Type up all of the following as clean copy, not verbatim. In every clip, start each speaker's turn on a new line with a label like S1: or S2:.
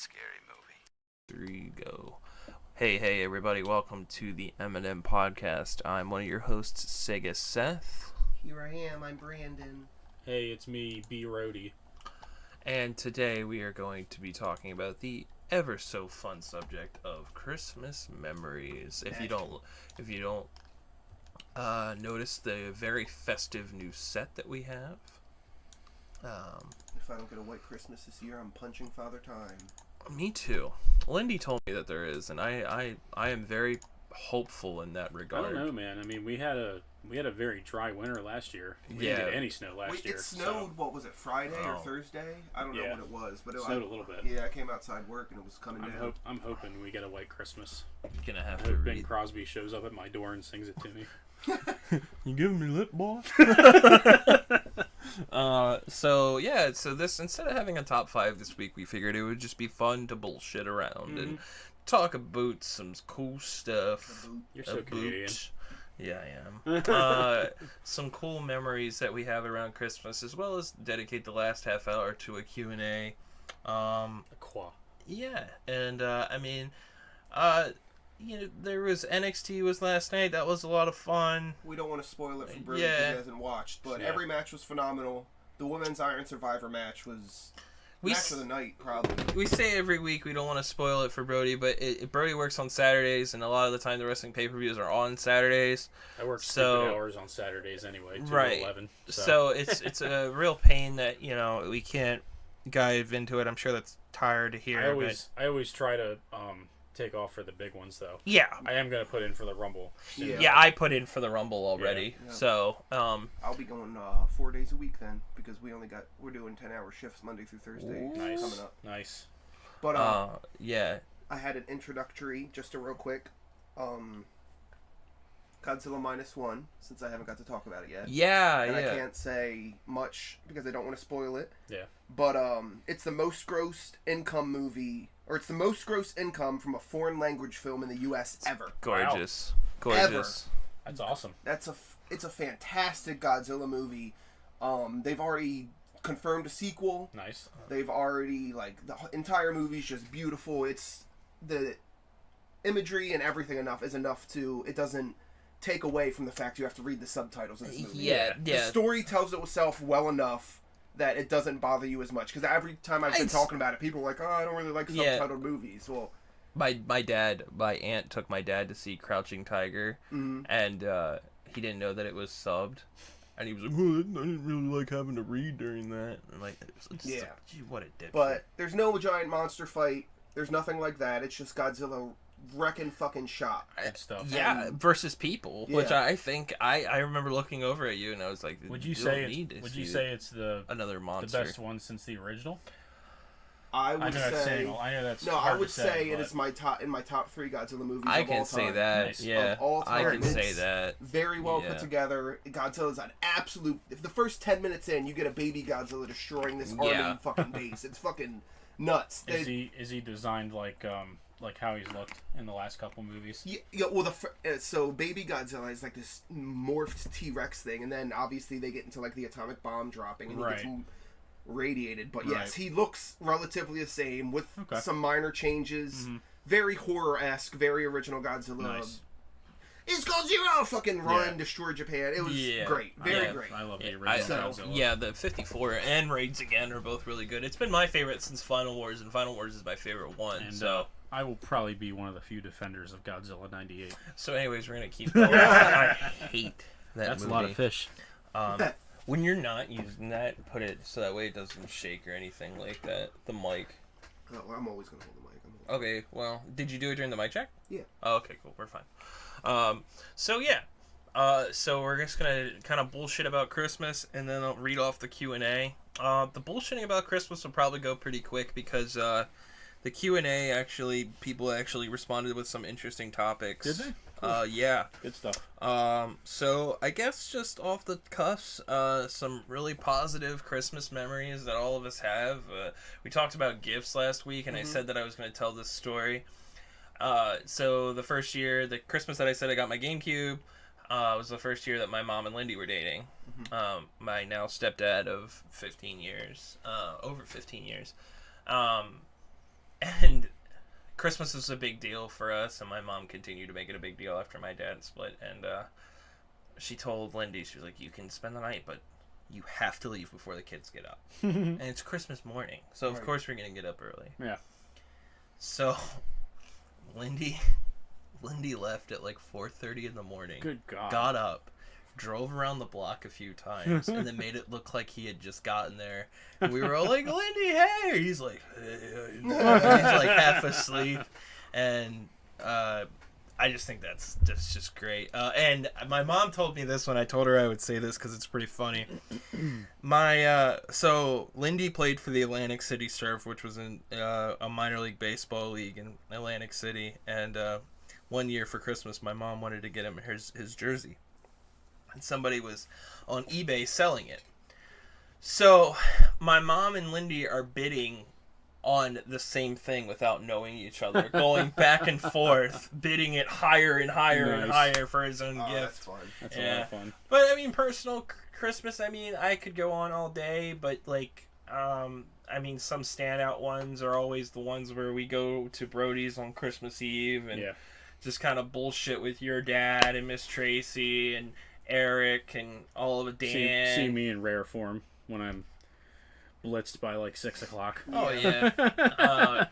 S1: scary movie.
S2: 3, go. Hey, everybody. Welcome to the M&M Podcast. I'm one of your hosts, Sega Seth.
S3: Here I am. I'm Brandon.
S4: Hey, it's me, B. Rhodey.
S2: And today we are going to be talking about the ever so fun subject of Christmas memories. If you don't notice the very festive new set that we have.
S3: If I don't get a white Christmas this year, I'm punching Father Time.
S2: Me too. Lindy told me that there is, and I am very hopeful in that regard.
S4: I don't know, man. I mean, we had a very dry winter last year. We didn't get any snow last year.
S3: It snowed, what was it, Friday or Thursday? I don't know what it was. But it
S4: snowed a little bit.
S3: Yeah, I came outside work and it was coming down.
S4: I'm hoping we get a white Christmas.
S2: You're gonna have
S4: I
S2: to
S4: hope
S2: read.
S4: Ben Crosby shows up at my door and sings it to me.
S2: You giving me lip, boy? So this, instead of having a top 5 this week, we figured it would just be fun to bullshit around and talk about some cool stuff.
S4: You're so Canadian.
S2: Yeah, I am. Some cool memories that we have around Christmas, as well as dedicate the last half hour to a Q&A. Yeah, and there was NXT was last night. That was a lot of fun.
S3: We don't want to spoil it for Brody because he hasn't watched, but every match was phenomenal. The Women's Iron Survivor match was match of the night, probably.
S2: We say every week we don't want to spoil it for Brody, but Brody works on Saturdays, and a lot of the time the wrestling pay-per-views are on Saturdays.
S4: I work stupid hours on Saturdays anyway, 2 to 11.
S2: So it's a real pain that we can't dive into it. I'm sure that's tired to hear.
S4: I always try to take off for the big ones, though.
S2: Yeah.
S4: I am going to put in for the Rumble.
S2: Yeah, I put in for the Rumble already.
S3: Yeah.
S2: So,
S3: I'll be going 4 days a week then, because we're doing 10-hour shifts Monday through Thursday coming up.
S4: Nice.
S3: But,
S2: yeah.
S3: I had an introductory, just a real quick, Godzilla Minus One, since I haven't got to talk about it yet. And I can't say much because I don't want to spoil it.
S4: Yeah.
S3: But it's the most gross income movie, or it's the most gross income from a foreign language film in the U.S. ever.
S2: Gorgeous.
S4: Wow.
S2: Gorgeous.
S4: That's awesome.
S3: It's a fantastic Godzilla movie. They've already confirmed a sequel.
S4: Nice.
S3: They've already, the entire movie's just beautiful. It's the imagery and everything is enough to, it doesn't take away from the fact you have to read the subtitles of this movie.
S2: Yeah.
S3: The story tells itself well enough that it doesn't bother you as much. Because every time I've been talking about it, people are like, oh, I don't really like subtitled movies. Well,
S2: my aunt took my dad to see Crouching Tiger, and he didn't know that it was subbed. And he was like, oh, I didn't really like having to read during that. And what a dipshit.
S3: But there's no giant monster fight. There's nothing like that. It's just Godzilla wrecking fucking shop
S4: and stuff.
S2: Yeah, versus people, which I think I remember looking over at you and I was like,
S4: would you say it's
S2: another monster,
S4: the best one since the original?
S3: I would say
S4: I
S3: would say it is my top 3 Godzilla movies.
S2: I can say that.
S4: Nice.
S2: Yeah,
S3: of all time.
S2: I can say that.
S3: Very well put together. Godzilla's an absolute. If the first 10 minutes in, you get a baby Godzilla destroying this army fucking base. It's fucking nuts.
S4: Is he designed like how he's looked in the last couple movies?
S3: Yeah. Well, so baby Godzilla is like this morphed T-Rex thing, and then obviously they get into the atomic bomb dropping, and he gets radiated. But yes, he looks relatively the same with some minor changes. Very horror-esque, very original Godzilla.
S4: Nice.
S3: It's Godzilla! Fucking run, destroy Japan. It was great. Very great.
S4: I love the original Godzilla.
S2: Yeah, the 54 and Raids Again are both really good. It's been my favorite since Final Wars, and Final Wars is my favorite one.
S4: And,
S2: so
S4: I will probably be one of the few defenders of Godzilla 98.
S2: So anyways, we're going to keep going. I hate that
S4: That's
S2: movie.
S4: a lot of fish.
S2: When you're not using that, put it so that way it doesn't shake or anything like that. The mic.
S3: Oh, I'm always going to hold the mic.
S2: Okay, well, did you do it during the mic check?
S3: Yeah.
S2: Oh, okay, cool. We're fine. So we're just going to kind of bullshit about Christmas, and then I'll read off the Q&A. The bullshitting about Christmas will probably go pretty quick because the Q&A people actually responded with some interesting topics.
S4: Did they?
S2: Cool. Yeah.
S4: Good stuff.
S2: So I guess just off the cuffs, some really positive Christmas memories that all of us have. We talked about gifts last week, and I said that I was going to tell this story. So the first year, the Christmas that I said I got my GameCube, was the first year that my mom and Lindy were dating. My now stepdad of 15 years, over 15 years. And Christmas was a big deal for us, and my mom continued to make it a big deal after my dad split. And she told Lindy, she was like, you can spend the night, but you have to leave before the kids get up. And it's Christmas morning, so of course we're going to get up early.
S4: Yeah.
S2: So Lindy left at like 4:30 in the morning.
S4: Good God.
S2: Got up, drove around the block a few times, and then made it look like he had just gotten there. And we were all like, Lindy, hey! He's like, hey. He's like half asleep. And I just think that's just great. And my mom told me this when I told her I would say this because it's pretty funny. So Lindy played for the Atlantic City Surf, which was in a minor league baseball league in Atlantic City. And one year for Christmas, my mom wanted to get him his jersey. And somebody was on eBay selling it. So my mom and Lindy are bidding on the same thing without knowing each other, going back and forth, bidding it higher and higher and higher for his own gift.
S3: That's fun.
S4: That's a lot of fun.
S2: But I mean, personal Christmas, I mean, I could go on all day, but like, I mean, some standout ones are always the ones where we go to Brody's on Christmas Eve and just kind of bullshit with your dad and Miss Tracy and Eric and all of Dan.
S4: See me in rare form when I'm blitzed by like 6 o'clock.
S2: Oh yeah.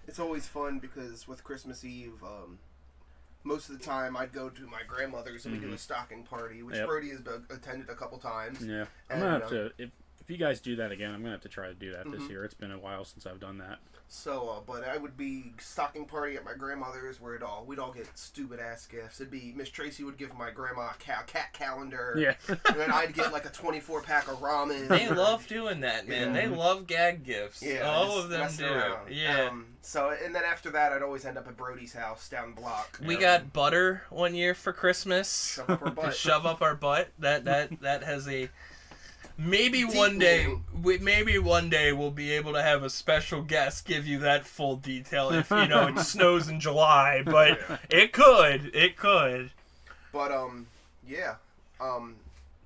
S3: It's always fun because with Christmas Eve, most of the time I'd go to my grandmother's and we do a stocking party, which Brody has attended a couple times.
S4: Yeah, I'm gonna have to. If you guys do that again, I'm gonna have to try to do that this year. It's been a while since I've done that. So,
S3: but I would be stocking party at my grandmother's where we'd all get stupid ass gifts. It'd be Miss Tracy would give my grandma a cat calendar.
S4: Yeah.
S3: And then I'd get like a 24 pack of ramen.
S2: They love doing that, man.
S3: Yeah.
S2: They love gag gifts.
S3: Yeah,
S2: all of them do.
S3: Around.
S2: Yeah.
S3: So, and then after that, I'd always end up at Brody's house down the block.
S2: We got butter one year for Christmas.
S3: Shove up our butt.
S2: Shove up our butt. That has a. Maybe
S3: Deep
S2: one day,
S3: meaning.
S2: we'll be able to have a special guest give you that full detail if it snows in July, but it could.
S3: But yeah,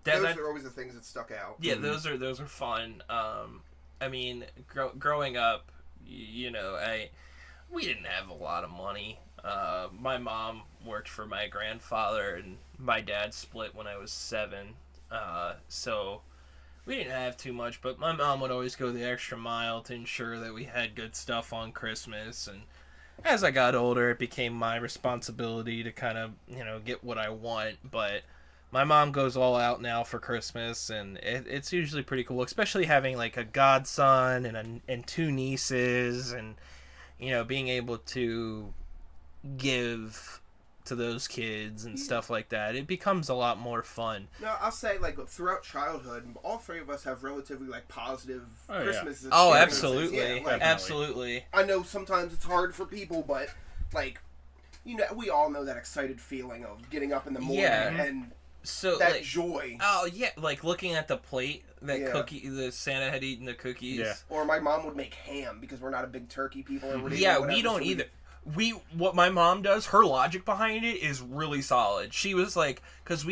S3: those are always the things that stuck out.
S2: Yeah, those are fun. I mean, growing up, we didn't have a lot of money. My mom worked for my grandfather, and my dad split when I was 7, so. We didn't have too much, but my mom would always go the extra mile to ensure that we had good stuff on Christmas. And as I got older, it became my responsibility to kind of, get what I want. But my mom goes all out now for Christmas, and it's usually pretty cool, especially having like a godson and 2 nieces, and being able to give to those kids and stuff like that. It becomes a lot more fun.
S3: No, I'll say, like, throughout childhood, all 3 of us have relatively, like, positive Christmas experiences.
S2: Oh, absolutely.
S3: Yeah, like,
S2: absolutely.
S3: I know sometimes it's hard for people, but, like, we all know that excited feeling of getting up in the morning and that joy.
S2: Oh, yeah, like looking at the plate that the Santa had eaten the cookies. Yeah.
S3: Or my mom would make ham because we're not a big turkey people. Or
S2: we don't either. What my mom does, her logic behind it is really solid. She was like, because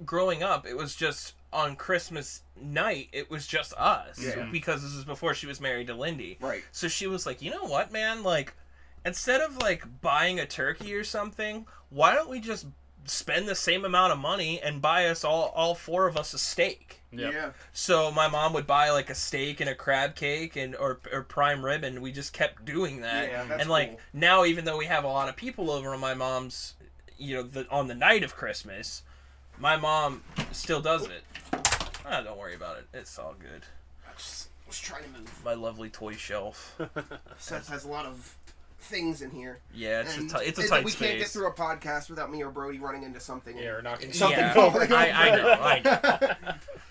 S2: growing up, it was just on Christmas night, it was just us.
S3: Yeah.
S2: Because this is before she was married to Lindy.
S3: Right.
S2: So she was like, you know what, man? Like, instead of like buying a turkey or something, why don't we just spend the same amount of money and buy us all 4 of us a steak?
S4: Yep.
S3: Yeah.
S2: So my mom would buy like a steak and a crab cake or prime rib, and we just kept doing that.
S3: Yeah, that's
S2: and like
S3: cool.
S2: Now, even though we have a lot of people over on my mom's, on the night of Christmas, my mom still does it. Don't worry about it. It's all good.
S3: I just was trying to move.
S2: My lovely toy shelf.
S3: Seth has a lot of things in here.
S2: Yeah, it's a tight
S3: we
S2: space.
S3: can't get through a podcast without me or Brody running into something.
S4: Yeah, or knocking
S3: something.
S2: I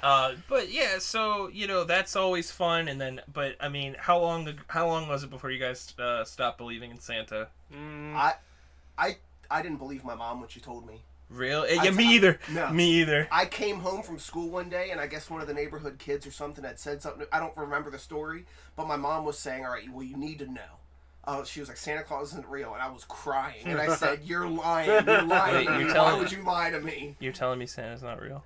S2: know. But yeah, so that's always fun. And then, but I mean, how long was it before you guys stopped believing in Santa?
S3: I didn't believe my mom when she told me.
S2: Really? Yeah, me either.
S3: No.
S2: Me either.
S3: I came home from school one day, and I guess one of the neighborhood kids or something had said something. I don't remember the story, but my mom was saying, all right, well, you need to know. She was like, Santa Claus isn't real, and I was crying. And I said, you're lying. You're lying.
S2: Wait,
S3: Why would you lie to me?
S2: You're telling me Santa's not real?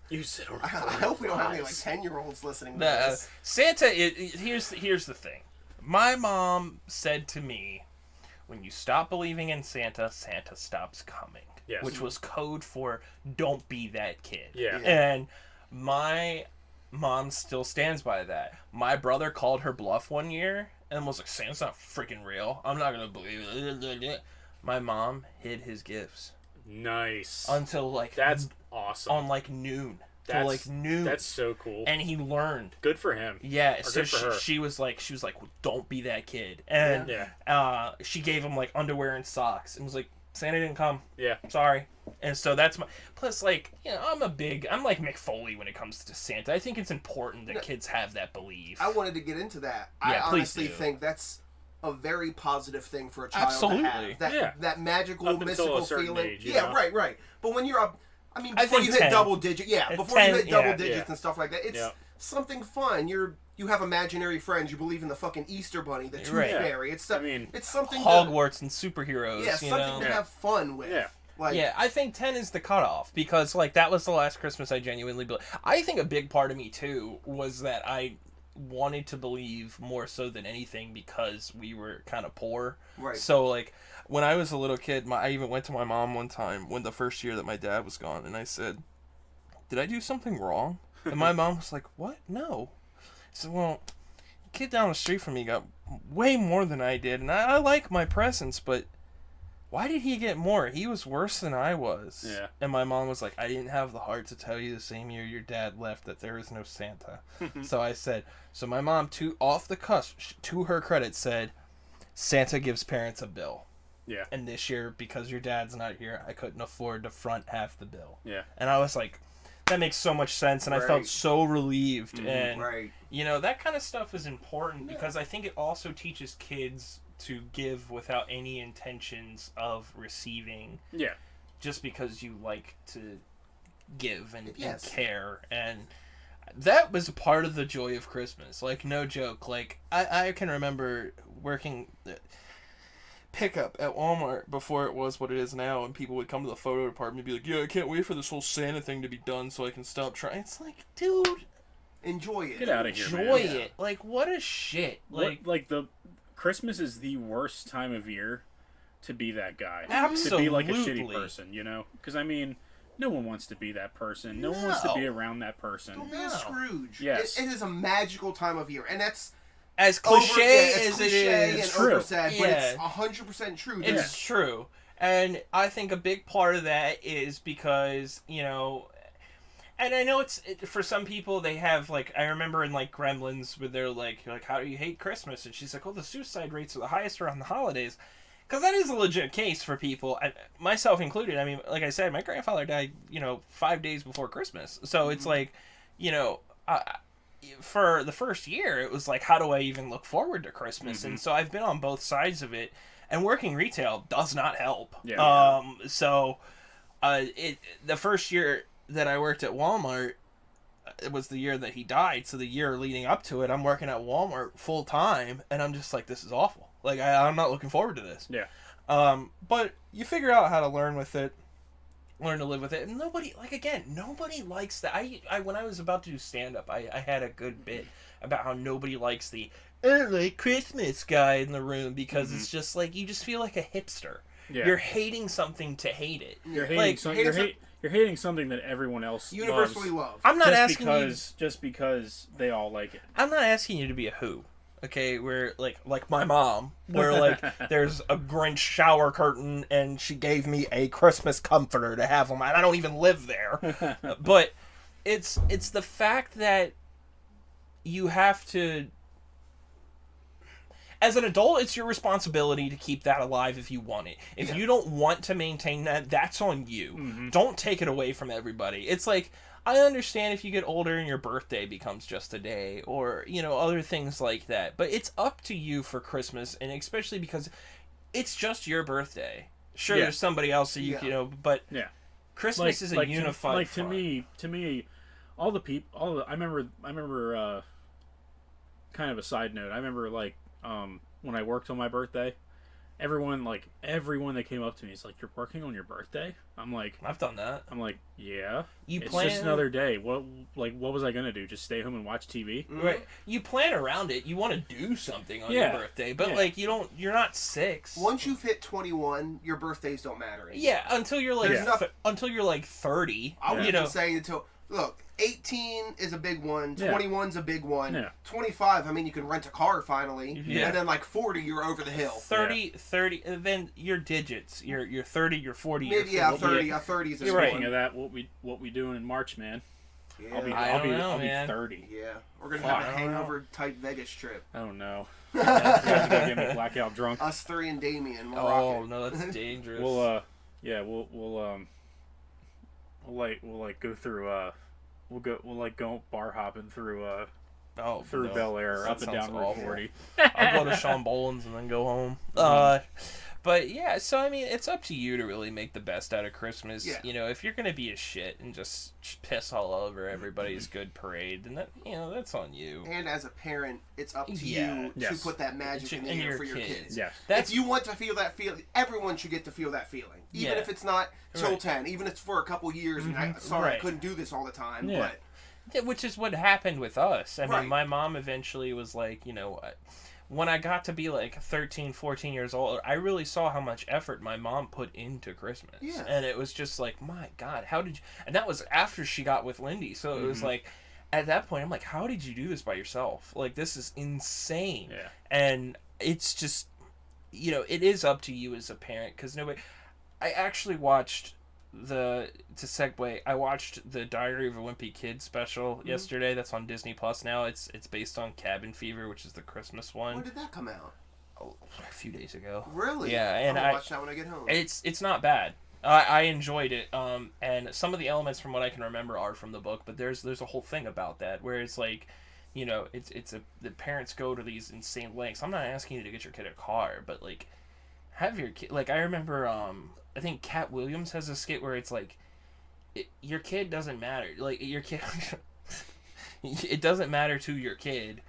S4: You said
S3: I hope we don't have any like 10-year-olds listening to this.
S2: Santa, here's the thing. My mom said to me, when you stop believing in Santa, Santa stops coming. Yes. Which was code for don't be that kid.
S4: Yeah.
S2: And my mom still stands by that. My brother called her bluff one year and was like, Santa's not freaking real. I'm not going to believe it. My mom hid his gifts.
S4: Nice.
S2: Until like...
S4: That's awesome.
S2: On like noon. That's
S4: so cool.
S2: And he learned.
S4: Good for him.
S2: Yeah, so she was like, well, don't be that kid. And she gave him like underwear and socks and was like, Santa didn't come.
S4: Yeah.
S2: Sorry. And so that's my... Plus, like, you know, I'm like Mick Foley when it comes to Santa. I think it's important that kids have that belief.
S3: I wanted to get into that. Yeah, I honestly think that's a very positive thing for a child to have. That magical, mystical feeling.
S4: Age,
S3: right. But when you're up... I mean, before you hit double digits, before you hit double digits and stuff like that, it's something fun. You have imaginary friends. You believe in the fucking Easter Bunny, the Tooth Fairy. It's something
S2: Hogwarts and superheroes.
S3: Yeah, something to have fun with.
S2: Yeah. I think 10 is the cutoff because like that was the last Christmas I genuinely believed. I think a big part of me too was that I wanted to believe more so than anything because we were kind of poor.
S3: Right.
S2: So like when I was a little kid, I even went to my mom one time when the first year that my dad was gone, and I said, "Did I do something wrong?" And my mom was like, "What? No." I said, "Well, the kid down the street from me got way more than I did, and I like my presents, but why did he get more? He was worse than I was."
S4: Yeah.
S2: And my mom was like, "I didn't have the heart to tell you the same year your dad left that there is no Santa." So I said, so my mom, off the cusp, to her credit, said, "Santa gives parents a bill."
S4: Yeah.
S2: And this year, because your dad's not here, I couldn't afford to front half the bill.
S4: Yeah.
S2: And I was like, that makes so much sense, and I felt so relieved. And, you know, that kind of stuff is important because I think it also teaches kids to give without any intentions of receiving.
S4: Yeah.
S2: Just because you like to give and care. And that was a part of the joy of Christmas. Like, no joke. Like, I can remember working... pickup at Walmart before it was what it is now, and people would come to the photo department and be like, "Yeah, I can't wait for this whole Santa thing to be done so I can stop trying." It's like, dude,
S3: enjoy it.
S4: Get out of here, man.
S2: Enjoy it. Like, what a shit.
S4: Like the Christmas is the worst time of year to be that guy.
S2: Absolutely.
S4: To be like a shitty person, you know? Because I mean, no one wants to be that person. No one wants to be around that person.
S3: Don't be a Scrooge.
S4: Yes.
S3: It is a magical time of year, and that's
S2: as cliche as it is.
S3: It's true. Oversaid, but it's 100% true.
S2: It's true. And I think a big part of that is because, you know, and I know for some people they have, like, I remember in, like, Gremlins where they're like, how do you hate Christmas? And she's like, the suicide rates are the highest around the holidays. Because that is a legit case for people, myself included. I mean, like I said, my grandfather died, 5 days before Christmas. So it's like, for the first year, it was like, how do I even look forward to Christmas? And so I've been on both sides of it, and working retail does not help. So the first year that I worked at Walmart, it was the year that he died. So the year leading up to it, I'm working at Walmart full time, and I'm just like, this is awful. Like, I'm not looking forward to this.
S4: Yeah.
S2: But you figure out how to learn with it. Learn to live with it. And nobody likes that. I when I was about to do stand-up, I had a good bit about how nobody likes the like Christmas guy in the room because it's just like, you just feel like a hipster. Yeah. You're hating something to hate it.
S4: You're hating you're hating something that everyone else
S3: universally loves.
S2: I'm not asking
S4: just because they all like it.
S2: I'm not asking you to be a who. Okay, where like my mom, where like there's a Grinch shower curtain and she gave me a Christmas comforter to have on my, and I don't even live there. But it's the fact that you have to, as an adult, it's your responsibility to keep that alive if you want it. If you don't want to maintain that, that's on you. Don't take it away from everybody. It's like, I understand if you get older and your birthday becomes just a day or, other things like that. But it's up to you for Christmas, and especially because it's just your birthday. Sure, there's somebody else that you but Christmas is a unified
S4: to me, all the people, I remember kind of a side note. I remember when I worked on my birthday, everyone that came up to me is like, "You're working on your birthday?" I'm like,
S2: I've done that.
S4: I'm like, yeah.
S2: It's
S4: just another day. What was I gonna do? Just stay home and watch TV?
S2: Right. You plan around it. You want to do something on your birthday, but like you're not 6.
S3: Once you've hit 21, your birthdays don't matter anymore.
S2: Yeah, until you're like until you're like 30.
S3: I was even saying until look. 18 is a big one. 21's a big one. Yeah. 25, I mean, you can rent a car finally. Yeah. And then like 40, you're over the hill.
S2: 30, then your digits. You're 30, you're 40.
S3: Maybe
S2: you're
S3: 30. 30 is a
S4: Speaking of that, what we doing in March, man?
S3: Yeah.
S4: I'll be 30.
S3: Yeah, we're gonna have a hangover type Vegas trip.
S4: I don't know. You guys are gonna get me blackout drunk.
S3: Us 3 and Damien.
S2: Oh no, that's dangerous.
S4: We'll go through We'll go bar hopping through Bel Air up and down Route 40.
S2: I'll go to Sean Boland's and then go home. But yeah, so I mean, it's up to you to really make the best out of Christmas. Yeah. You know, if you're gonna be a shit and just piss all over everybody's good parade, then that's on you.
S3: And as a parent, it's up to you to put that magic in the air for your kids.
S4: Yeah.
S3: If you want to feel that feeling, everyone should get to feel that feeling, even if it's not till 10, even if it's for a couple years. And I couldn't do this all the time, but.
S2: Which is what happened with us. I mean, my mom eventually was like, when I got to be like 13, 14 years old, I really saw how much effort my mom put into Christmas. Yeah. And it was just like, my God, how did you... And that was after she got with Lindy. So it was like, at that point, I'm like, how did you do this by yourself? Like, this is insane. Yeah. And it's just, it is up to you as a parent. Because I actually watched... I watched the Diary of a Wimpy Kid special yesterday. That's on Disney Plus now. It's based on Cabin Fever, which is the Christmas one.
S3: When did that come out?
S2: A few days ago.
S3: Really?
S2: Yeah, and
S3: I'll watch that when I get home.
S2: It's not bad. I enjoyed it. And some of the elements from what I can remember are from the book, but there's a whole thing about that where it's like, the parents go to these insane lengths. I'm not asking you to get your kid a car, but like, have your kid. Like I remember, I think Cat Williams has a skit where it's like, your kid doesn't matter. Like, your kid... it doesn't matter to your kid.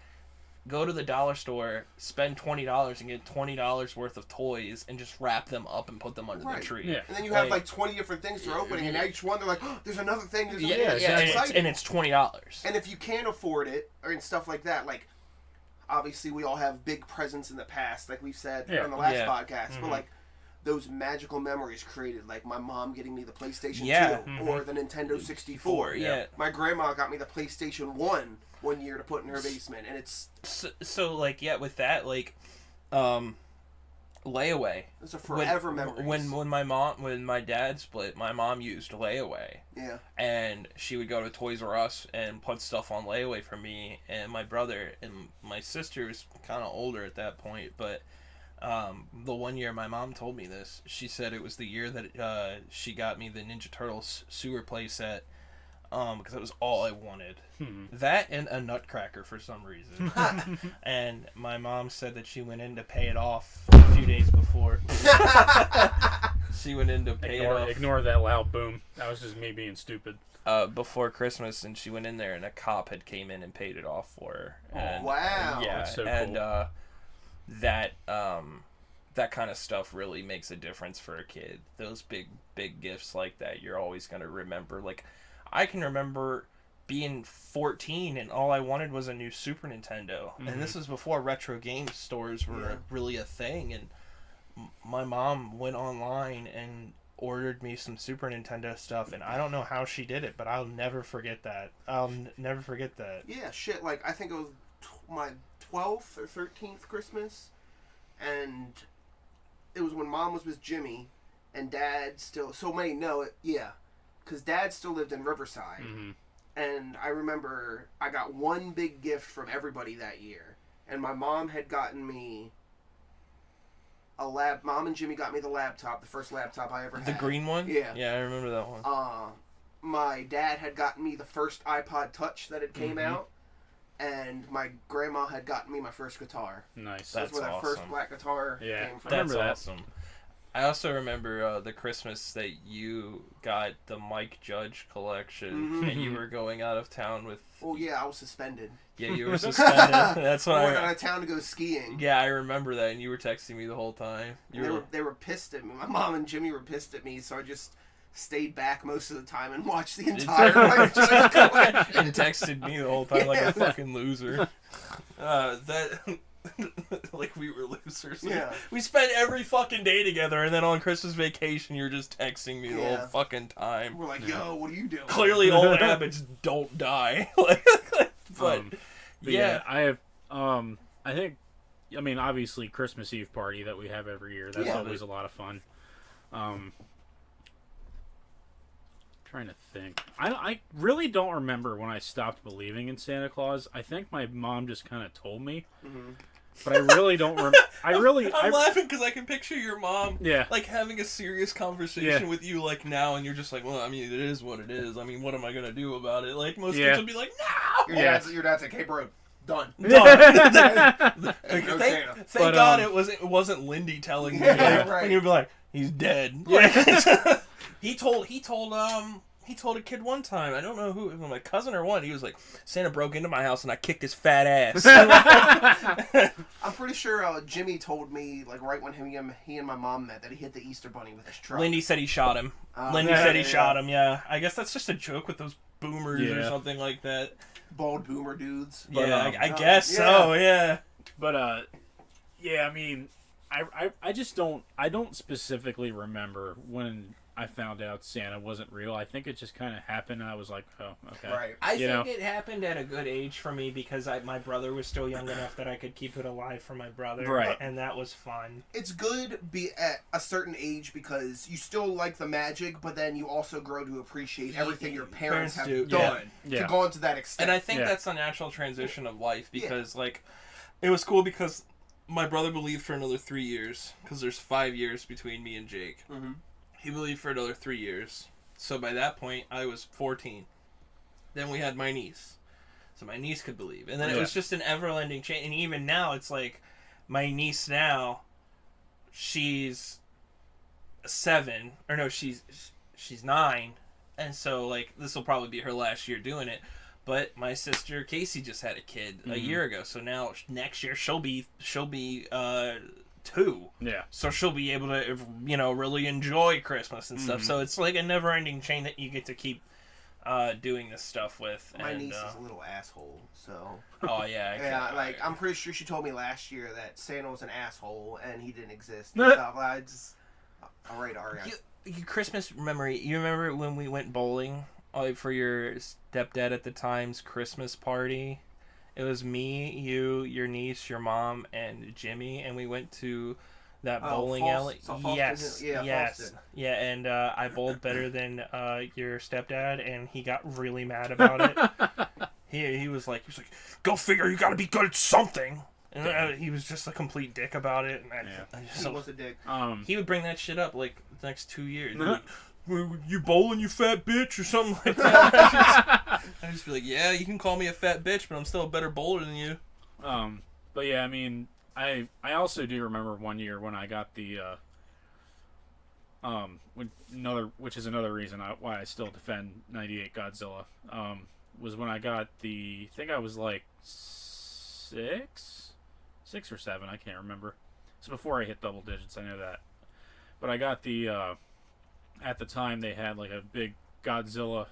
S2: Go to the dollar store, spend $20 and get $20 worth of toys and just wrap them up and put them under the tree. Yeah.
S3: And then you have like 20 different things they're opening and now each one they're like, oh, there's another thing. And
S2: it's $20.
S3: And if you can't afford it and stuff like that, like, obviously we all have big presents in the past, like we've said on the last podcast, but like, those magical memories created, like my mom getting me the PlayStation 2 or the Nintendo 64.
S2: Yeah.
S3: My grandma got me the PlayStation 1 one year to put in her basement, and it's...
S2: So like, with that, like, layaway.
S3: It's a forever memory.
S2: When my dad split, my mom used layaway. Yeah. And she would go to Toys R Us and put stuff on layaway for me and my brother, and my sister was kind of older at that point, but... the one year my mom told me this, she said it was the year that she got me the Ninja Turtles sewer play set, because it was all I wanted. That and a Nutcracker for some reason. And my mom said that she went in to pay it off a few days before. She went in to pay it off.
S4: Ignore that loud boom. That was just me being stupid.
S2: Before Christmas, and she went in there and a cop had came in and paid it off for her. And,
S3: wow.
S2: Yeah,
S4: that's so cool.
S2: That kind of stuff really makes a difference for a kid. Those big gifts like that, you're always going to remember. Like, I can remember being 14 and all I wanted was a new Super Nintendo. And this was before retro game stores were really a thing. And my mom went online and ordered me some Super Nintendo stuff, and I don't know how she did it, but I'll never forget that. Never forget that.
S3: Yeah, shit, like, I think it was my 12th or 13th Christmas, and it was when Mom was with Jimmy, and Dad still... So many know it, because Dad still lived in Riverside, and I remember I got one big gift from everybody that year, and my mom had gotten me Mom and Jimmy got me the laptop, the first laptop I ever had.
S2: The green one?
S3: Yeah.
S2: Yeah, I remember that one.
S3: My dad had gotten me the first iPod Touch that had came out, and my grandma had gotten me my first guitar.
S4: Nice.
S3: That's where that first black guitar came from.
S2: That's awesome. I also remember the Christmas that you got the Mike Judge collection, and you were going out of town with...
S3: Oh, yeah, I was suspended.
S2: Yeah, you were suspended. That's what
S3: I went out of town to go skiing.
S2: Yeah, I remember that, and you were texting me the whole time.
S3: They were pissed at me. My mom and Jimmy were pissed at me, so I just stayed back most of the time and watched the entire Mike Judge collection.
S2: And texted me the whole time like a fucking loser. Like we were losers.
S3: Yeah.
S2: We spent every fucking day together, and then on Christmas vacation, you're just texting me the whole fucking time.
S3: We're like, yo, what are you doing?
S2: Clearly, old habits don't die. But yeah,
S4: I have. I think. I mean, obviously, Christmas Eve party that we have every year. That's always a lot of fun. Trying to think. I really don't remember when I stopped believing in Santa Claus. I think my mom just kind of told me. But I really don't remember. I'm
S2: laughing because I can picture your mom,
S4: yeah,
S2: like having a serious conversation with you, like now, and you're just like, well, I mean, it is what it is. I mean, what am I gonna do about it? Like most kids would be like, no.
S3: Your dad's like, hey, bro, done.
S2: Thank God it wasn't Lindy telling me. And you'd be like, he's dead. He told a kid one time, I don't know who, my cousin or one, he was like, Santa broke into my house and I kicked his fat ass.
S3: I'm pretty sure Jimmy told me, like, right when he and my mom met, that he hit the Easter Bunny with his truck.
S2: Lindy said he shot him. Shot him, yeah. I guess that's just a joke with those boomers or something like that.
S3: Bald boomer dudes.
S2: But, I guess so, yeah.
S4: But, yeah, I mean, I just don't specifically remember when I found out Santa wasn't real. I think it just kind of happened, and I was like, oh, okay.
S3: Right.
S1: I think it happened at a good age for me because my brother was still young enough that I could keep it alive for my brother.
S4: Right.
S1: And that was fun.
S3: It's good be at a certain age because you still like the magic, but then you also grow to appreciate everything your parents have done to go into that extent.
S2: And I think that's a natural transition of life because, like, it was cool because my brother believed for another 3 years because there's 5 years between me and Jake.
S3: Mm-hmm.
S2: He believed for another 3 years. So by that point, I was 14. Then we had my niece. So my niece could believe. And then it was just an ever-ending change. And even now, it's like, my niece now, she's 7. Or no, she's 9. And so, like, this will probably be her last year doing it. But my sister, Casey, just had a kid a year ago. So now, next year, she'll be 2.
S4: Yeah.
S2: So she'll be able to, really enjoy Christmas and stuff. So it's like a never-ending chain that you get to keep doing this stuff with.
S3: My niece is a little asshole, so...
S2: Oh, yeah.
S3: I'm pretty sure she told me last year that Santa was an asshole and he didn't exist and stuff. All right, Aria.
S2: Christmas memory. You remember when we went bowling for your stepdad at the time's Christmas party? It was me, you, your niece, your mom, and Jimmy, and we went to that bowling alley. Yes. Yeah, and I bowled better than your stepdad, and he got really mad about it. He was like, go figure, you gotta be good at something. And he was just a complete dick about it. And
S3: he was a dick.
S2: He would bring that shit up like the next 2 years. You bowling, you fat bitch, or something like that. I just be like, yeah, you can call me a fat bitch, but I'm still a better bowler than you.
S4: But yeah, I mean, I also do remember one year when I got the which is another reason why I still defend '98 Godzilla. Was when I got I think I was like 6 or 7, I can't remember. It's before I hit double digits, I know that. But I got the at the time they had like a big Godzilla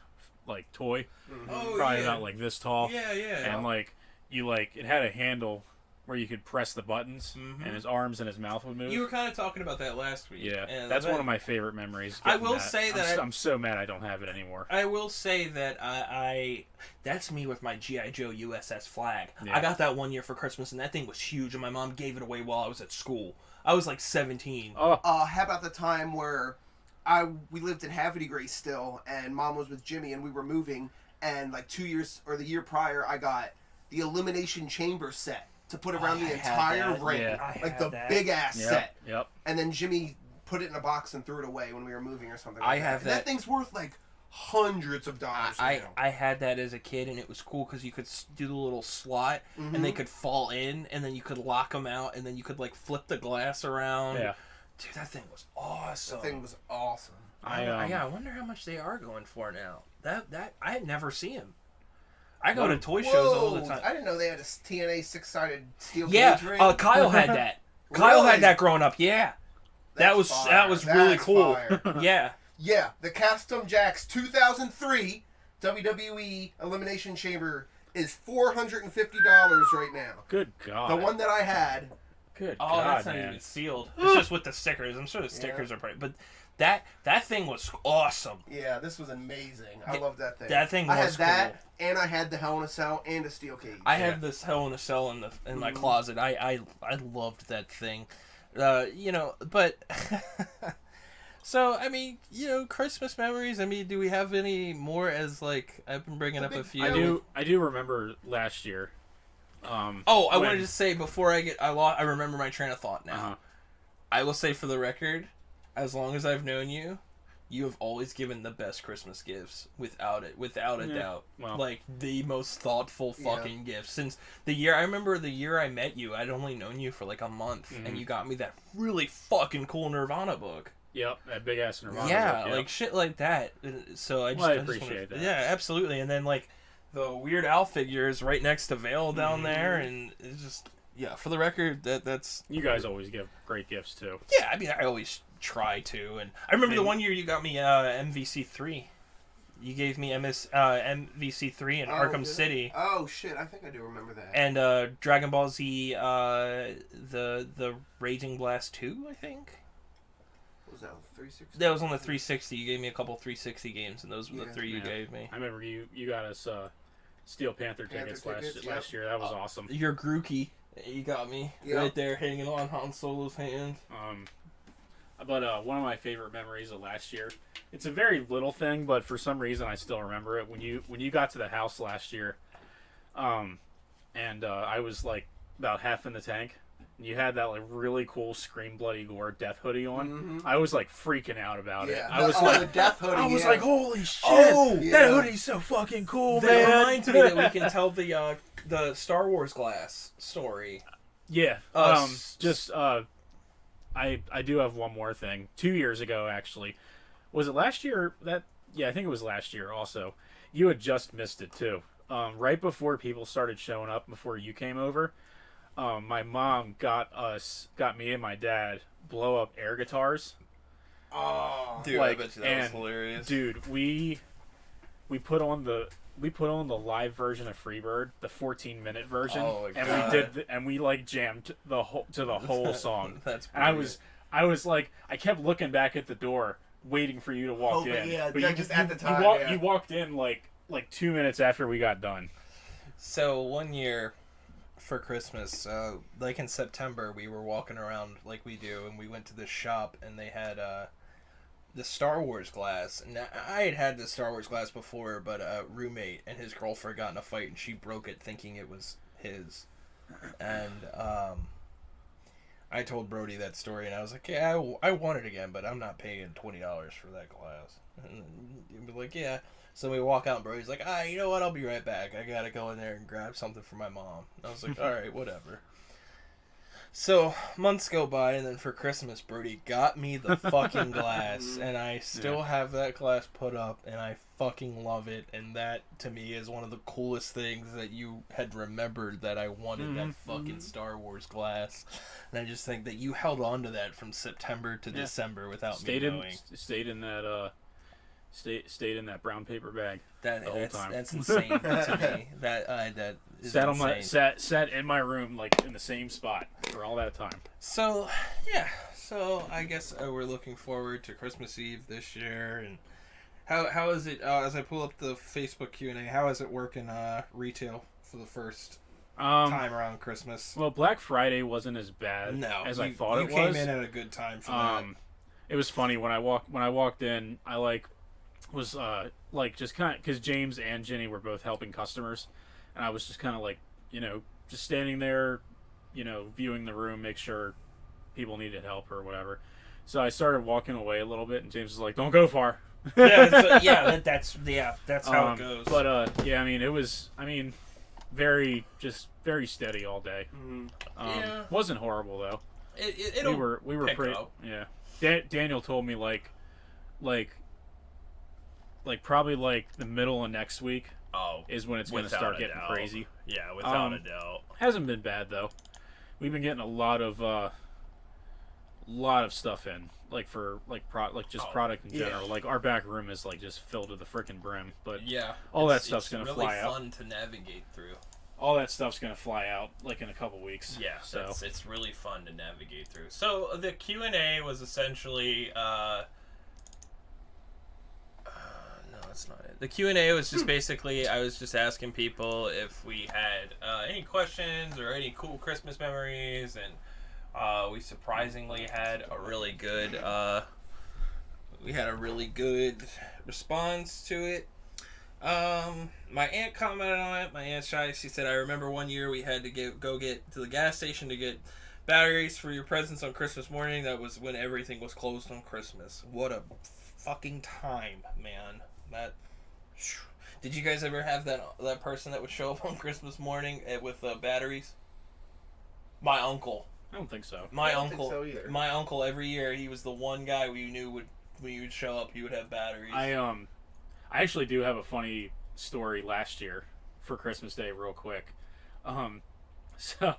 S4: like toy, probably about like this tall.
S2: Yeah.
S4: And like it had a handle where you could press the buttons, and his arms and his mouth would move.
S2: You were kind of talking about that last week.
S4: Yeah, and that's one of my favorite memories.
S2: I will say that
S4: I'm so mad I don't have it anymore.
S2: I will say that that's me with my G.I. Joe USS Flag.
S4: Yeah.
S2: I got that one year for Christmas, and that thing was huge, and my mom gave it away while I was at school. I was like 17.
S3: How about the time where we lived in Havity Grace still, and Mom was with Jimmy, and we were moving, and like 2 years, or the year prior, I got the Elimination Chamber set to put around the entire ring.
S1: Yeah.
S3: Like the big-ass set.
S4: Yep.
S3: And then Jimmy put it in a box and threw it away when we were moving or something
S2: I have
S3: that thing's worth like hundreds of dollars now.
S2: I had that as a kid, and it was cool because you could do the little slot, and they could fall in, and then you could lock them out, and then you could like flip the glass around Dude, that thing was awesome.
S3: That thing was awesome.
S2: I wonder how much they are going for now. That I had never seen them. I go to toy shows all the time.
S3: I didn't know they had a TNA 6-sided steel cage ring.
S2: Kyle had that. Kyle had that growing up. Yeah, that was really cool. Yeah.
S3: Yeah, the Custom Jacks 2003 WWE Elimination Chamber is $450 right now.
S4: Good God.
S3: The one that I had.
S4: Good
S2: Oh,
S4: God,
S2: that's not
S4: man.
S2: even sealed. It's just with the stickers. I'm sure the stickers are pretty. But that thing was awesome.
S3: Yeah, this was amazing. I love that thing.
S2: That thing was
S3: I had that,
S2: cool.
S3: and I had the Hell in a Cell and a steel cage.
S2: I have this Hell in a Cell in my closet. I loved that thing. But so I mean, Christmas memories. I mean, do we have any more? As like I've been bringing up a few.
S4: I do remember last year.
S2: I wanted to say before I remember my train of thought now.
S4: Uh-huh.
S2: I will say for the record, as long as I've known you, you have always given the best Christmas gifts without a doubt.
S4: Well.
S2: Like the most thoughtful fucking gifts. Since I remember the year I met you, I'd only known you for like a month, and you got me that really fucking cool Nirvana book.
S4: Yep, that big ass Nirvana.
S2: Yeah,
S4: book,
S2: like shit like that. So I
S4: appreciate that.
S2: Yeah, absolutely. And then like the Weird Al figure is right next to Vale down there, and it's just for the record, that's
S4: you guys always give great gifts too.
S2: Yeah, I mean I always try to, and I remember the one year you got me MVC3. You gave me MVC3 in Arkham City.
S3: Oh shit, I think I do remember that.
S2: And Dragon Ball Z, the Raging Blast 2, I think.
S3: What was that, 360?
S2: That was on the 360. You gave me a couple 360 games, and those were the three you gave me.
S4: I remember you got us Steel Panther tickets last year. That was awesome.
S2: Your Grookey, you got me right there hanging on Han Solo's hand.
S4: But one of my favorite memories of last year, it's a very little thing, but for some reason I still remember it. When you got to the house last year, and I was like about half in the tank, and you had that like really cool Scream Bloody Gore death hoodie on. I was like freaking out about it. I was
S3: the death hoodie.
S4: I was like, holy shit! That hoodie's so fucking cool, man.
S2: That reminds me that we can tell the Star Wars glass story.
S4: Yeah. I do have one more thing. 2 years ago, actually. Was it last year? I think it was last year also. You had just missed it, too. Right before people started showing up, before you came over, my mom got me and my dad blow-up air guitars.
S3: Oh.
S2: Dude, I bet you that was hilarious.
S4: Dude, we put on the live version of Freebird, the 14-minute version, and we like jammed to the whole song.
S2: That's
S4: and I was like, I kept looking back at the door, waiting for you to walk in.
S3: Yeah,
S4: but
S3: at the time.
S4: You walked in like 2 minutes after we got done.
S2: So one year for Christmas, like in September, we were walking around like we do, and we went to this shop, and they had the Star Wars glass. And I had the Star Wars glass before, but a roommate and his girlfriend got in a fight, and she broke it thinking it was his. And I told Brody that story, and I was like, yeah, I want it again, but I'm not paying $20 for that glass. And he'd be like, yeah. So we walk out, and Brody's like, you know what, I'll be right back. I gotta go in there and grab something for my mom. And I was like, alright, whatever. So, months go by, and then for Christmas, Brody got me the fucking glass, and I still have that glass put up, and I fucking love it, and that, to me, is one of the coolest things that you had remembered that I wanted that fucking Star Wars glass. And I just think that you held on to that from September to December without me knowing.
S4: Stayed in that brown paper bag the whole time.
S2: That's insane to me. That is insane.
S4: Sat in my room like in the same spot for all that time.
S2: So I guess we're looking forward to Christmas Eve this year. And how is it? As I pull up the Facebook Q&A, how is it working retail for the first time around Christmas?
S4: Well, Black Friday wasn't as bad as I thought it was.
S2: You came in at a good time for that.
S4: It was funny when I walked in. I was just kind of, because James and Jenny were both helping customers, and I was just kind of like, just standing there, viewing the room, make sure people needed help or whatever. So I started walking away a little bit, and James was like, "Don't go far."
S2: That's how it goes.
S4: But I mean, it was, very steady all day. Wasn't horrible though.
S2: It'll
S4: we were
S2: pick
S4: pretty
S2: up.
S4: yeah. Daniel told me like probably like the middle of next week is when it's going to start getting crazy.
S2: Yeah, without a doubt.
S4: Hasn't been bad though. We've been getting a lot of stuff in, like for product in general. Like our back room is like just filled to the freaking brim. But
S2: yeah,
S4: all that stuff's gonna fly out.
S2: It's really fun to navigate through.
S4: All that stuff's gonna fly out like in a couple weeks.
S2: Yeah,
S4: so
S2: it's really fun to navigate through. So the Q&A was essentially no, that's not it. The Q&A was just basically I was just asking people if we had any questions or any cool Christmas memories, and we surprisingly had a really good response to it. My aunt commented on it. My aunt Shy, she said, I remember one year we had to go get to the gas station to get batteries for your presents on Christmas morning. That was when everything was closed on Christmas. What a fucking time, man. Did you guys ever have that person that would show up on Christmas morning with batteries? My uncle.
S4: I don't think so.
S2: My
S3: I don't
S2: uncle.
S3: think so either.
S2: My uncle, every year, he was the one guy we knew when you would show up, he would have batteries.
S4: I actually do have a funny story last year for Christmas Day, real quick. So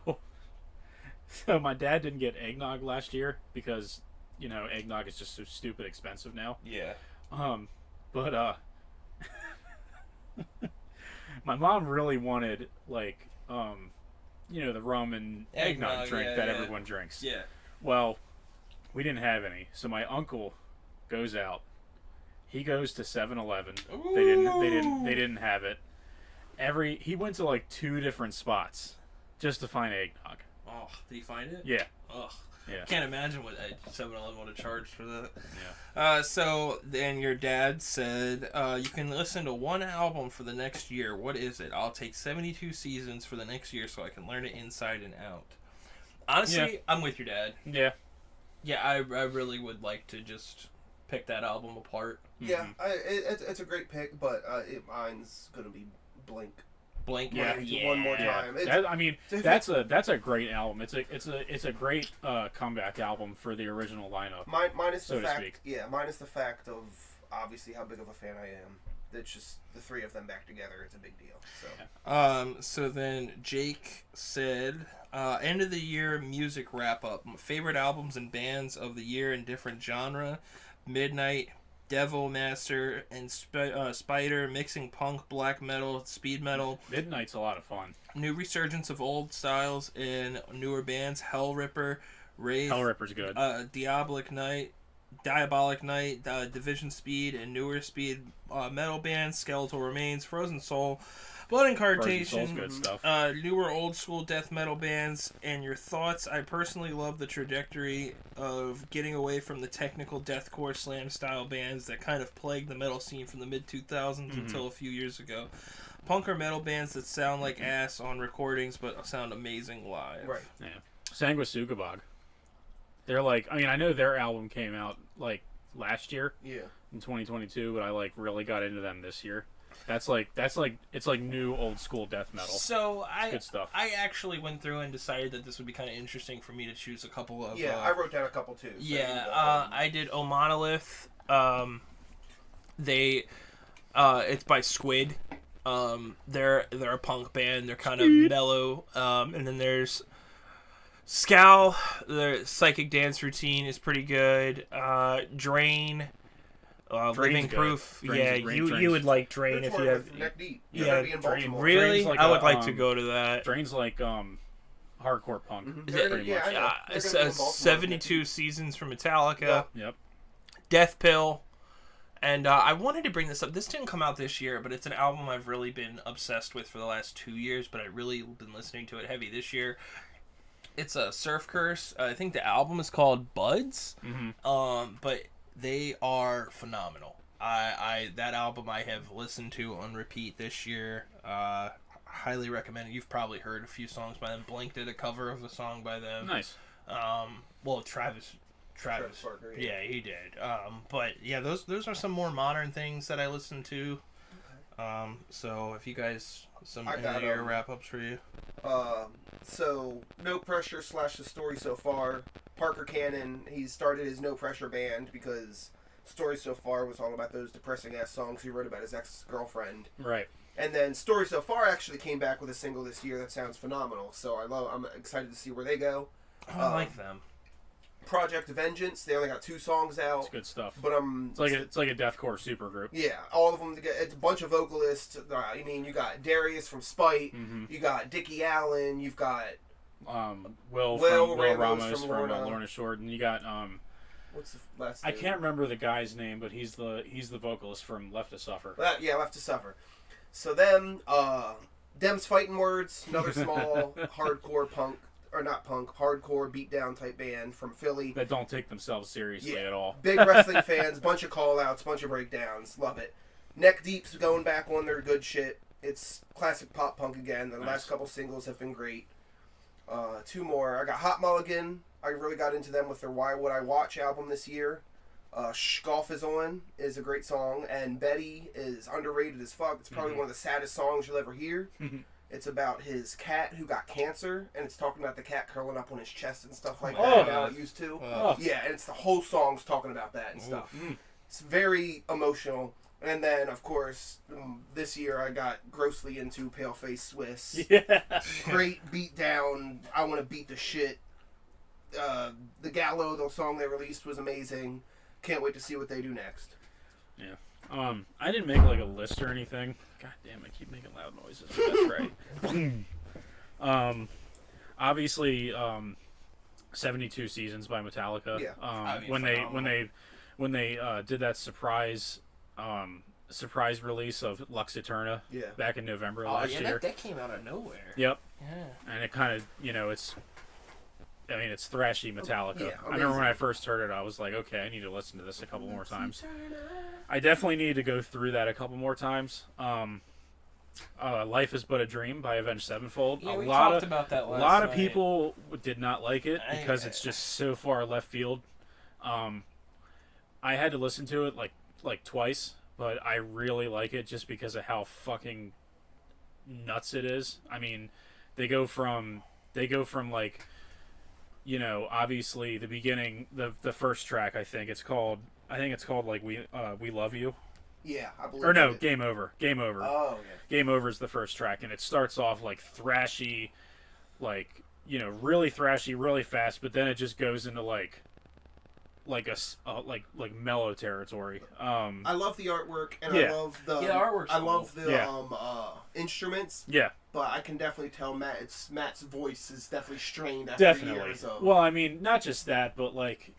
S4: my dad didn't get eggnog last year because eggnog is just so stupid expensive now.
S2: Yeah.
S4: But my mom really wanted the rum and eggnog drink that everyone drinks.
S2: Yeah.
S4: Well, we didn't have any, so my uncle goes out. He goes to 7-Eleven. They didn't have it. He went to like 2 different spots just to find eggnog.
S2: Oh, did he find it?
S4: Yeah.
S2: Ugh.
S4: Yeah.
S2: Can't imagine what 7-Eleven would have charged for that.
S4: Yeah.
S2: So then your dad said, you can listen to one album for the next year. What is it? I'll take 72 seasons for the next year so I can learn it inside and out. Honestly, I'm with your dad.
S4: Yeah.
S2: Yeah, I really would like to just pick that album apart.
S3: Yeah, it's a great pick, but mine's gonna be Blink.
S2: Blink,
S3: one more time.
S4: That's a great album. It's a great comeback album for the original lineup.
S3: Minus
S4: so
S3: the
S4: to
S3: fact,
S4: speak.
S3: minus the fact of obviously how big of a fan I am. It's just the 3 of them back together. It's a big deal. So.
S2: So then Jake said, end of the year music wrap up. My favorite albums and bands of the year in different genre: Midnight, Devil Master, and Spider, mixing punk, black metal, speed metal.
S4: Midnight's a lot of fun.
S2: New resurgence of old styles in newer bands: Hell Ripper, Wraith,
S4: Hellripper's good.
S2: Diabolic Night, Division Speed, and newer speed metal bands: Skeletal Remains, Frozen Soul, Blood Incarnation,
S4: good stuff.
S2: newer old school death metal bands. And your thoughts? I personally love the trajectory of getting away from the technical deathcore slam style bands that kind of plagued the metal scene from the mid 2000s until a few years ago. Punk or metal bands that sound like ass on recordings but sound amazing live.
S3: Right.
S4: Yeah. Sanguisugabog. They're like, I know their album came out like last year.
S3: Yeah.
S4: In 2022, but I really got into them this year. It's like new old school death metal.
S2: So
S4: good stuff.
S2: I actually went through and decided that this would be kind of interesting for me to choose a couple of.
S3: Yeah, I wrote down a couple too. So
S2: I did O Monolith. It's by Squid. They're a punk band. They're kind of mellow. And then there's Scowl. Their Psychic Dance Routine is pretty good. Drain. Living Proof.
S1: You would like Drain if you have.
S3: Neck Deep.
S1: Drain.
S2: Really?
S4: Like
S2: I would like to go to that.
S4: Drain's like hardcore punk.
S3: Pretty much.
S2: 72 seasons from Metallica.
S4: Yep.
S2: Death Pill. And I wanted to bring this up. This didn't come out this year, but it's an album I've really been obsessed with for the last 2 years, but I've really been listening to it heavy this year. It's a Surf Curse. I think the album is called Buds. But they are phenomenal. That album I have listened to on repeat this year. Highly recommend it. You've probably heard a few songs by them. Blink did a cover of a song by them.
S4: Nice.
S2: Travis
S3: Barker,
S2: yeah, he did. But yeah, those are some more modern things that I listen to. So if you guys some
S3: I
S2: end
S3: got
S2: of the year wrap ups for you.
S3: So No Pressure / the story so far. Parker Cannon, he started his No Pressure band because Story So Far was all about those depressing ass songs he wrote about his ex-girlfriend.
S4: Right.
S3: And then Story So Far actually came back with a single this year that sounds phenomenal. So I'm excited to see where they go.
S2: I like them.
S3: Project Vengeance, they only got 2 songs out.
S4: It's good stuff.
S3: But
S4: it's like a deathcore supergroup.
S3: yeah, all of them. It's a bunch of vocalists. I mean, you got Darius from Spite.
S4: Mm-hmm.
S3: You got Dickie Allen. You've got
S4: Will
S3: Ramos
S4: Ramos from
S3: Lorna.
S4: Lorna Shore, and you got
S3: what's the last
S4: I
S3: name?
S4: can't remember the guy's name, but he's the vocalist from Left to Suffer.
S3: Yeah, Left to Suffer. So Them's Fighting Words, another small hardcore punk. Or not punk, hardcore beatdown type band from Philly.
S4: That don't take themselves seriously at all.
S3: Big wrestling fans, bunch of call outs, bunch of breakdowns. Love it. Neck Deep's going back on their good shit. It's classic pop punk again. The last couple singles have been great. 2 more. I got Hot Mulligan. I really got into them with their Why Would I Watch album this year. Golf Is On is a great song. And Betty is underrated as fuck. It's probably one of the saddest songs you'll ever hear. It's about his cat who got cancer, and it's talking about the cat curling up on his chest and stuff like that. How it used to. Yeah, and it's the whole song's talking about that and stuff. It's very emotional. And then, of course, this year I got grossly into Paleface Swiss.
S4: Yeah.
S3: Great beat down. I want to beat the shit. The Gallo, the song they released, was amazing. Can't wait to see what they do next.
S4: Yeah. I didn't make like a list or anything. God damn, I keep making loud noises. But that's right. Obviously, 72 Seasons by Metallica.
S3: Yeah.
S4: When they did that surprise release of Lux Eterna back in November last year.
S2: That came out of nowhere.
S4: Yep.
S2: Yeah.
S4: And it kind of, it's thrashy Metallica.
S3: Yeah,
S4: I remember when I first heard it, I was like, okay, I need to listen to this a couple more times. I definitely need to go through that a couple more times. Life is But a Dream by Avenged Sevenfold.
S2: Yeah, we talked about that last
S4: night. A lot of
S2: night.
S4: people did not like it because it's just so far left field. I had to listen to it like twice, but I really like it just because of how fucking nuts it is. I mean, they go from like, obviously the beginning, the first track, I think it's called like We Love You.
S3: Yeah, I believe.
S4: Or no,
S3: it.
S4: Game Over.
S3: Oh, yeah.
S4: Game Over is the first track, and it starts off like thrashy, like really thrashy, really fast, but then it just goes into like mellow territory.
S3: I love the artwork, and
S4: Yeah.
S3: I love the
S2: artwork's
S3: I love
S2: cool.
S3: the instruments.
S4: Yeah.
S3: But I can definitely tell Matt's voice is definitely strained after
S4: Definitely.
S3: years of...
S4: Well, I mean, not just that, but like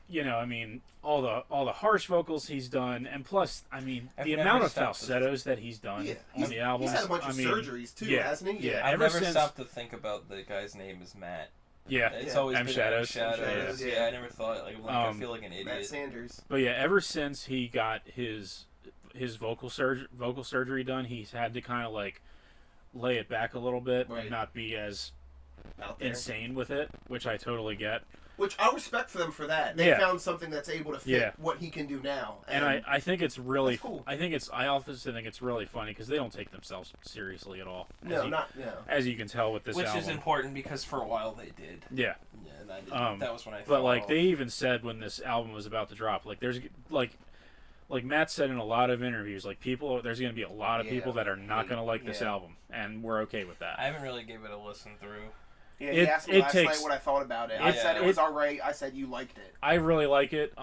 S4: all the harsh vocals he's done, and plus, I mean, the amount of falsettos that he's done on the albums.
S3: He's had a bunch of surgeries too, hasn't he?
S4: Yeah.
S2: I've
S4: Ever
S2: never
S4: since...
S2: stopped to think about the guy's name is Matt.
S4: Yeah,
S2: It's always
S4: M
S2: been
S4: Shadows.
S2: Shadows.
S3: Yeah.
S2: Yeah, I never thought I feel like an idiot.
S3: Matt Sanders.
S4: But yeah, ever since he got his vocal surgery done, he's had to kind of like lay it back a little bit and not be as
S3: out there.
S4: insane with it, which I totally get.
S3: Which I respect for them for that. They found something that's able to fit what he can do now.
S4: And I think it's really
S3: cool.
S4: I also think it's really funny because they don't take themselves seriously at all.
S3: No,
S4: as you can tell with this
S2: Which
S4: album.
S2: is important because for a while they did.
S4: Yeah.
S2: Yeah, and I did. That was when I
S4: But
S2: fell
S4: like
S2: off.
S4: they even said when this album was about to drop, like there's like Matt said in a lot of interviews, like there's going to be a lot of people that are not going to like this album, and we're okay with that.
S2: I haven't really given it a listen through.
S3: Yeah, he asked me last night what I thought about it. I said it was alright. I said you liked it.
S4: I really like it.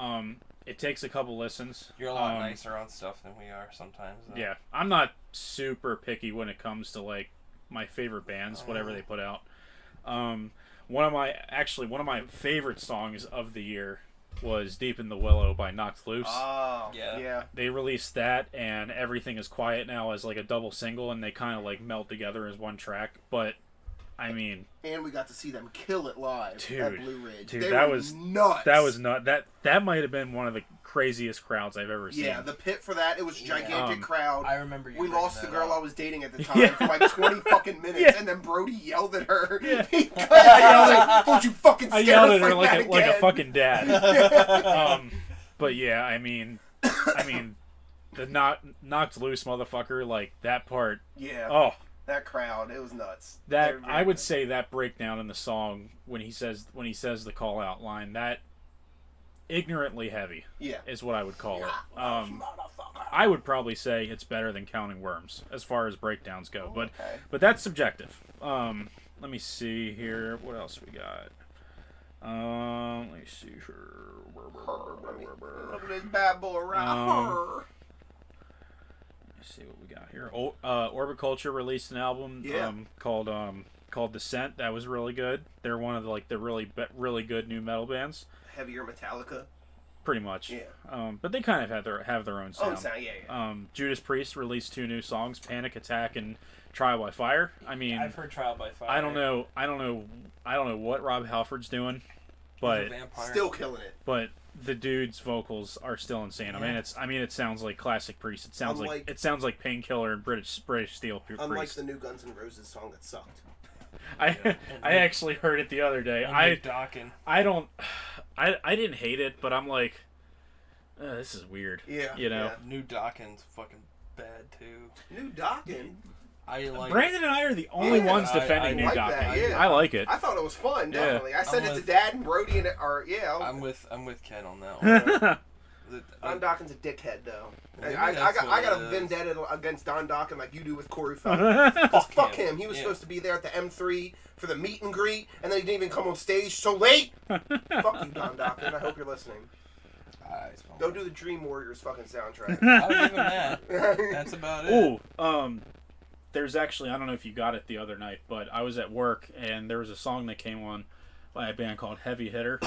S4: It takes a couple listens.
S2: You're a lot nicer on stuff than we are sometimes. Though.
S4: Yeah, I'm not super picky when it comes to like my favorite bands, whatever they put out. One of my favorite songs of the year was Deep in the Willow by Knocked Loose.
S3: Oh, yeah.
S4: They released that, and Everything Is Quiet Now as like a double single, and they kind of like melt together as one track. But I mean,
S3: and we got to see them kill it live at Blue Ridge.
S4: Dude, that was
S3: nuts.
S4: That was nuts. That might have been one of the craziest crowds I've ever seen.
S3: Yeah, the pit for that, it was a gigantic crowd.
S2: I remember you.
S3: We lost the girl I was dating at the time for like 20 fucking minutes, and then Brody yelled at her.
S4: Yeah.
S3: I was like, "Don't you fucking scare
S4: I yelled
S3: us
S4: at her
S3: like
S4: like a fucking dad." But yeah, I mean, the knocked loose motherfucker, like that part.
S3: Yeah.
S4: Oh,
S3: that crowd, it was nuts.
S4: that I would say that breakdown in the song when he says the call out line, that ignorantly heavy.
S3: Yeah.
S4: Is what I would call it. I would probably say it's better than Counting Worms as far as breakdowns go, but that's subjective. Let me see here. What else we got? Let me see here.
S3: Look at this bad boy right here.
S4: Let's see what we got here. Orbiculture released an album called Descent. That was really good. They're one of the really good new metal bands.
S3: Heavier Metallica.
S4: Pretty much.
S3: Yeah.
S4: But they kind of have their own sound.
S3: Yeah.
S4: Judas Priest released 2 new songs, Panic Attack and Trial by Fire. I mean,
S1: I've heard Trial by Fire.
S4: I don't know what Rob Halford's doing, but
S3: still killing it.
S4: But the dude's vocals are still insane.
S1: Yeah.
S4: I mean, it sounds like classic Priest. It sounds like Painkiller and British Steel Priest.
S3: Unlike the new Guns N' Roses song that sucked.
S4: I actually heard it the other day. I didn't hate it, but I'm like, this is weird.
S3: Yeah.
S4: You know.
S3: Yeah.
S2: New Dawkins fucking bad too.
S3: New Dawkins.
S2: I like
S4: Brandon and I are the only ones defending New
S3: like
S4: Dawkins.
S3: that, yeah.
S4: I like it.
S3: I thought it was fun, definitely. I sent it to
S2: with-
S3: Dad and Brody and
S2: I'm with Ken on that one.
S3: Don Dawkins a dickhead, though.
S2: Maybe
S3: I
S2: that's
S3: got
S2: what
S3: a
S2: it is.
S3: vendetta against Don Dawkins like you do with Corey Feldman. Fuck him. He was supposed to be there at the M3 for the meet and greet, and then he didn't even come on stage so late. Fuck you, Don Dawkins. I hope you're listening. Go do the Dream Warriors fucking soundtrack.
S2: I'll give him that. That's about it.
S4: Ooh, there's actually, I don't know if you got it the other night, but I was at work and there was a song that came on by a band called Heavy Hitter.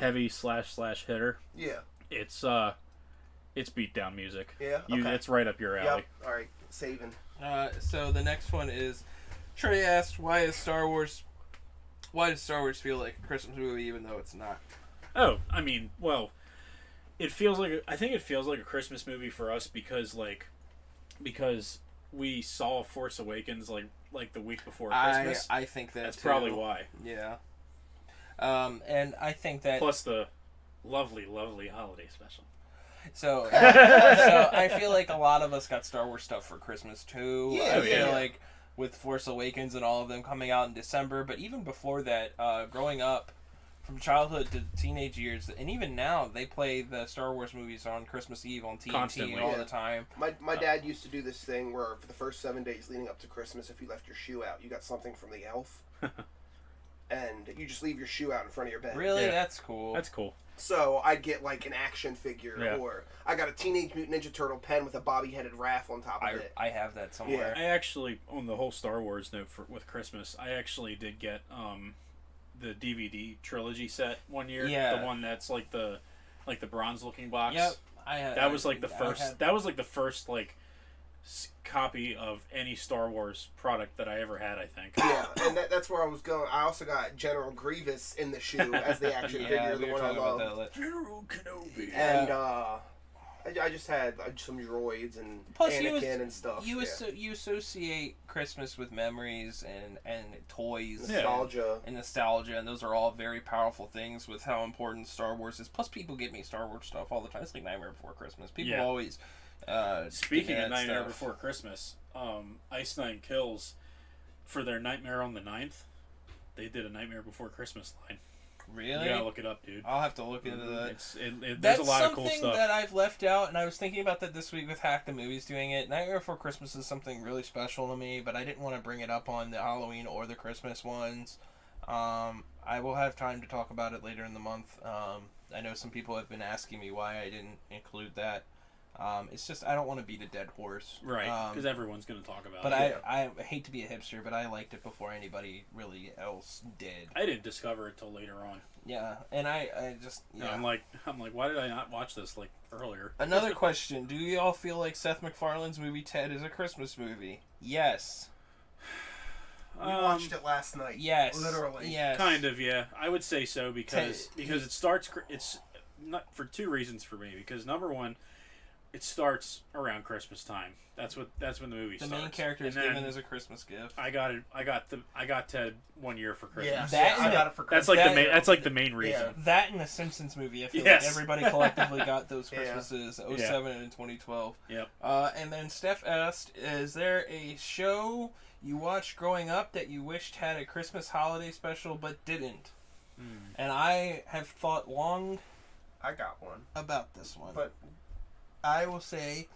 S4: Heavy / Hitter.
S3: Yeah.
S4: It's beatdown music.
S3: Yeah. Okay.
S4: It's right up your alley.
S3: Yep. All right. Saving.
S2: So the next one is Trey asked, why does Star Wars feel like a Christmas movie even though it's not?
S4: Oh, I mean, well, I think it feels like a Christmas movie for us because we saw Force Awakens like the week before Christmas.
S2: I think
S4: that's
S2: too.
S4: probably why.
S2: Yeah. And I think that
S4: plus the lovely holiday special.
S2: So I feel like a lot of us got Star Wars stuff for Christmas too.
S3: Yeah,
S2: I feel like with Force Awakens and all of them coming out in December, but even before that, growing up from childhood to teenage years, and even now, they play the Star Wars movies on Christmas Eve on TNT
S4: Constantly,
S2: all the time.
S3: My dad used to do this thing where for the first 7 days leading up to Christmas, if you left your shoe out, you got something from the elf. And you just leave your shoe out in front of your bed.
S2: Really?
S4: Yeah.
S2: That's cool.
S4: That's cool.
S3: So I'd get like an action figure, or I got a Teenage Mutant Ninja Turtle pen with a bobby-headed Raph on top of it.
S2: I have that somewhere.
S4: I actually, on the whole Star Wars note with Christmas, I actually did get the DVD trilogy set one year.
S2: Yeah.
S4: The one that's like the bronze looking box.
S2: Yep.
S4: That was like the first copy of any Star Wars product that I ever had, I think.
S3: Yeah, and that's where I was going. I also got General Grievous in the shoe as the action figure, the one I love.
S4: General Kenobi.
S3: And I just had some droids and
S2: plus
S3: Anakin and stuff.
S2: You associate Christmas with memories and toys,
S3: nostalgia,
S2: and those are all very powerful things with how important Star Wars is. Plus, people get me Star Wars stuff all the time. It's like Nightmare Before Christmas. People always.
S4: Speaking of Nightmare Before Christmas, Ice Nine Kills, for their Nightmare on the 9th, they did a Nightmare Before Christmas line.
S2: Really?
S4: You gotta look it up, dude.
S2: I'll have to look into that.
S4: There's a lot of cool stuff.
S2: That's something that I've left out, and I was thinking about that this week with Hack the Movies doing it. Nightmare Before Christmas is something really special to me, but I didn't want to bring it up on the Halloween or the Christmas ones. I will have time to talk about it later in the month. I know some people have been asking me why I didn't include that. It's just I don't want to beat a dead horse.
S4: Right, because everyone's going to talk about
S2: but
S4: it.
S2: But I hate to be a hipster, but I liked it before anybody really else did.
S4: I didn't discover it till later on.
S2: Yeah, and I just... Yeah.
S4: I'm like, why did I not watch this earlier?
S2: Another question. Do you all feel like Seth MacFarlane's movie Ted is a Christmas movie? Yes.
S3: We watched it last night.
S2: Yes.
S3: Literally.
S2: Yes.
S4: Kind of, yeah. I would say so because it starts... It's not for two reasons for me. Because number one... it starts around Christmas time. That's when the movie starts.
S1: The main character is given as a Christmas gift.
S4: I got Ted 1 year for Christmas.
S3: Yeah, I got it for Christmas.
S4: That's like the main reason.
S3: Yeah.
S1: That and the Simpsons movie. I feel like everybody collectively got those Christmases,
S3: Yeah.
S1: 07 and 2012.
S4: Yep.
S1: And then Steph asked, is there a show you watched growing up that you wished had a Christmas holiday special but didn't? And I have thought long
S3: I got one
S1: about this one.
S3: but
S1: I will say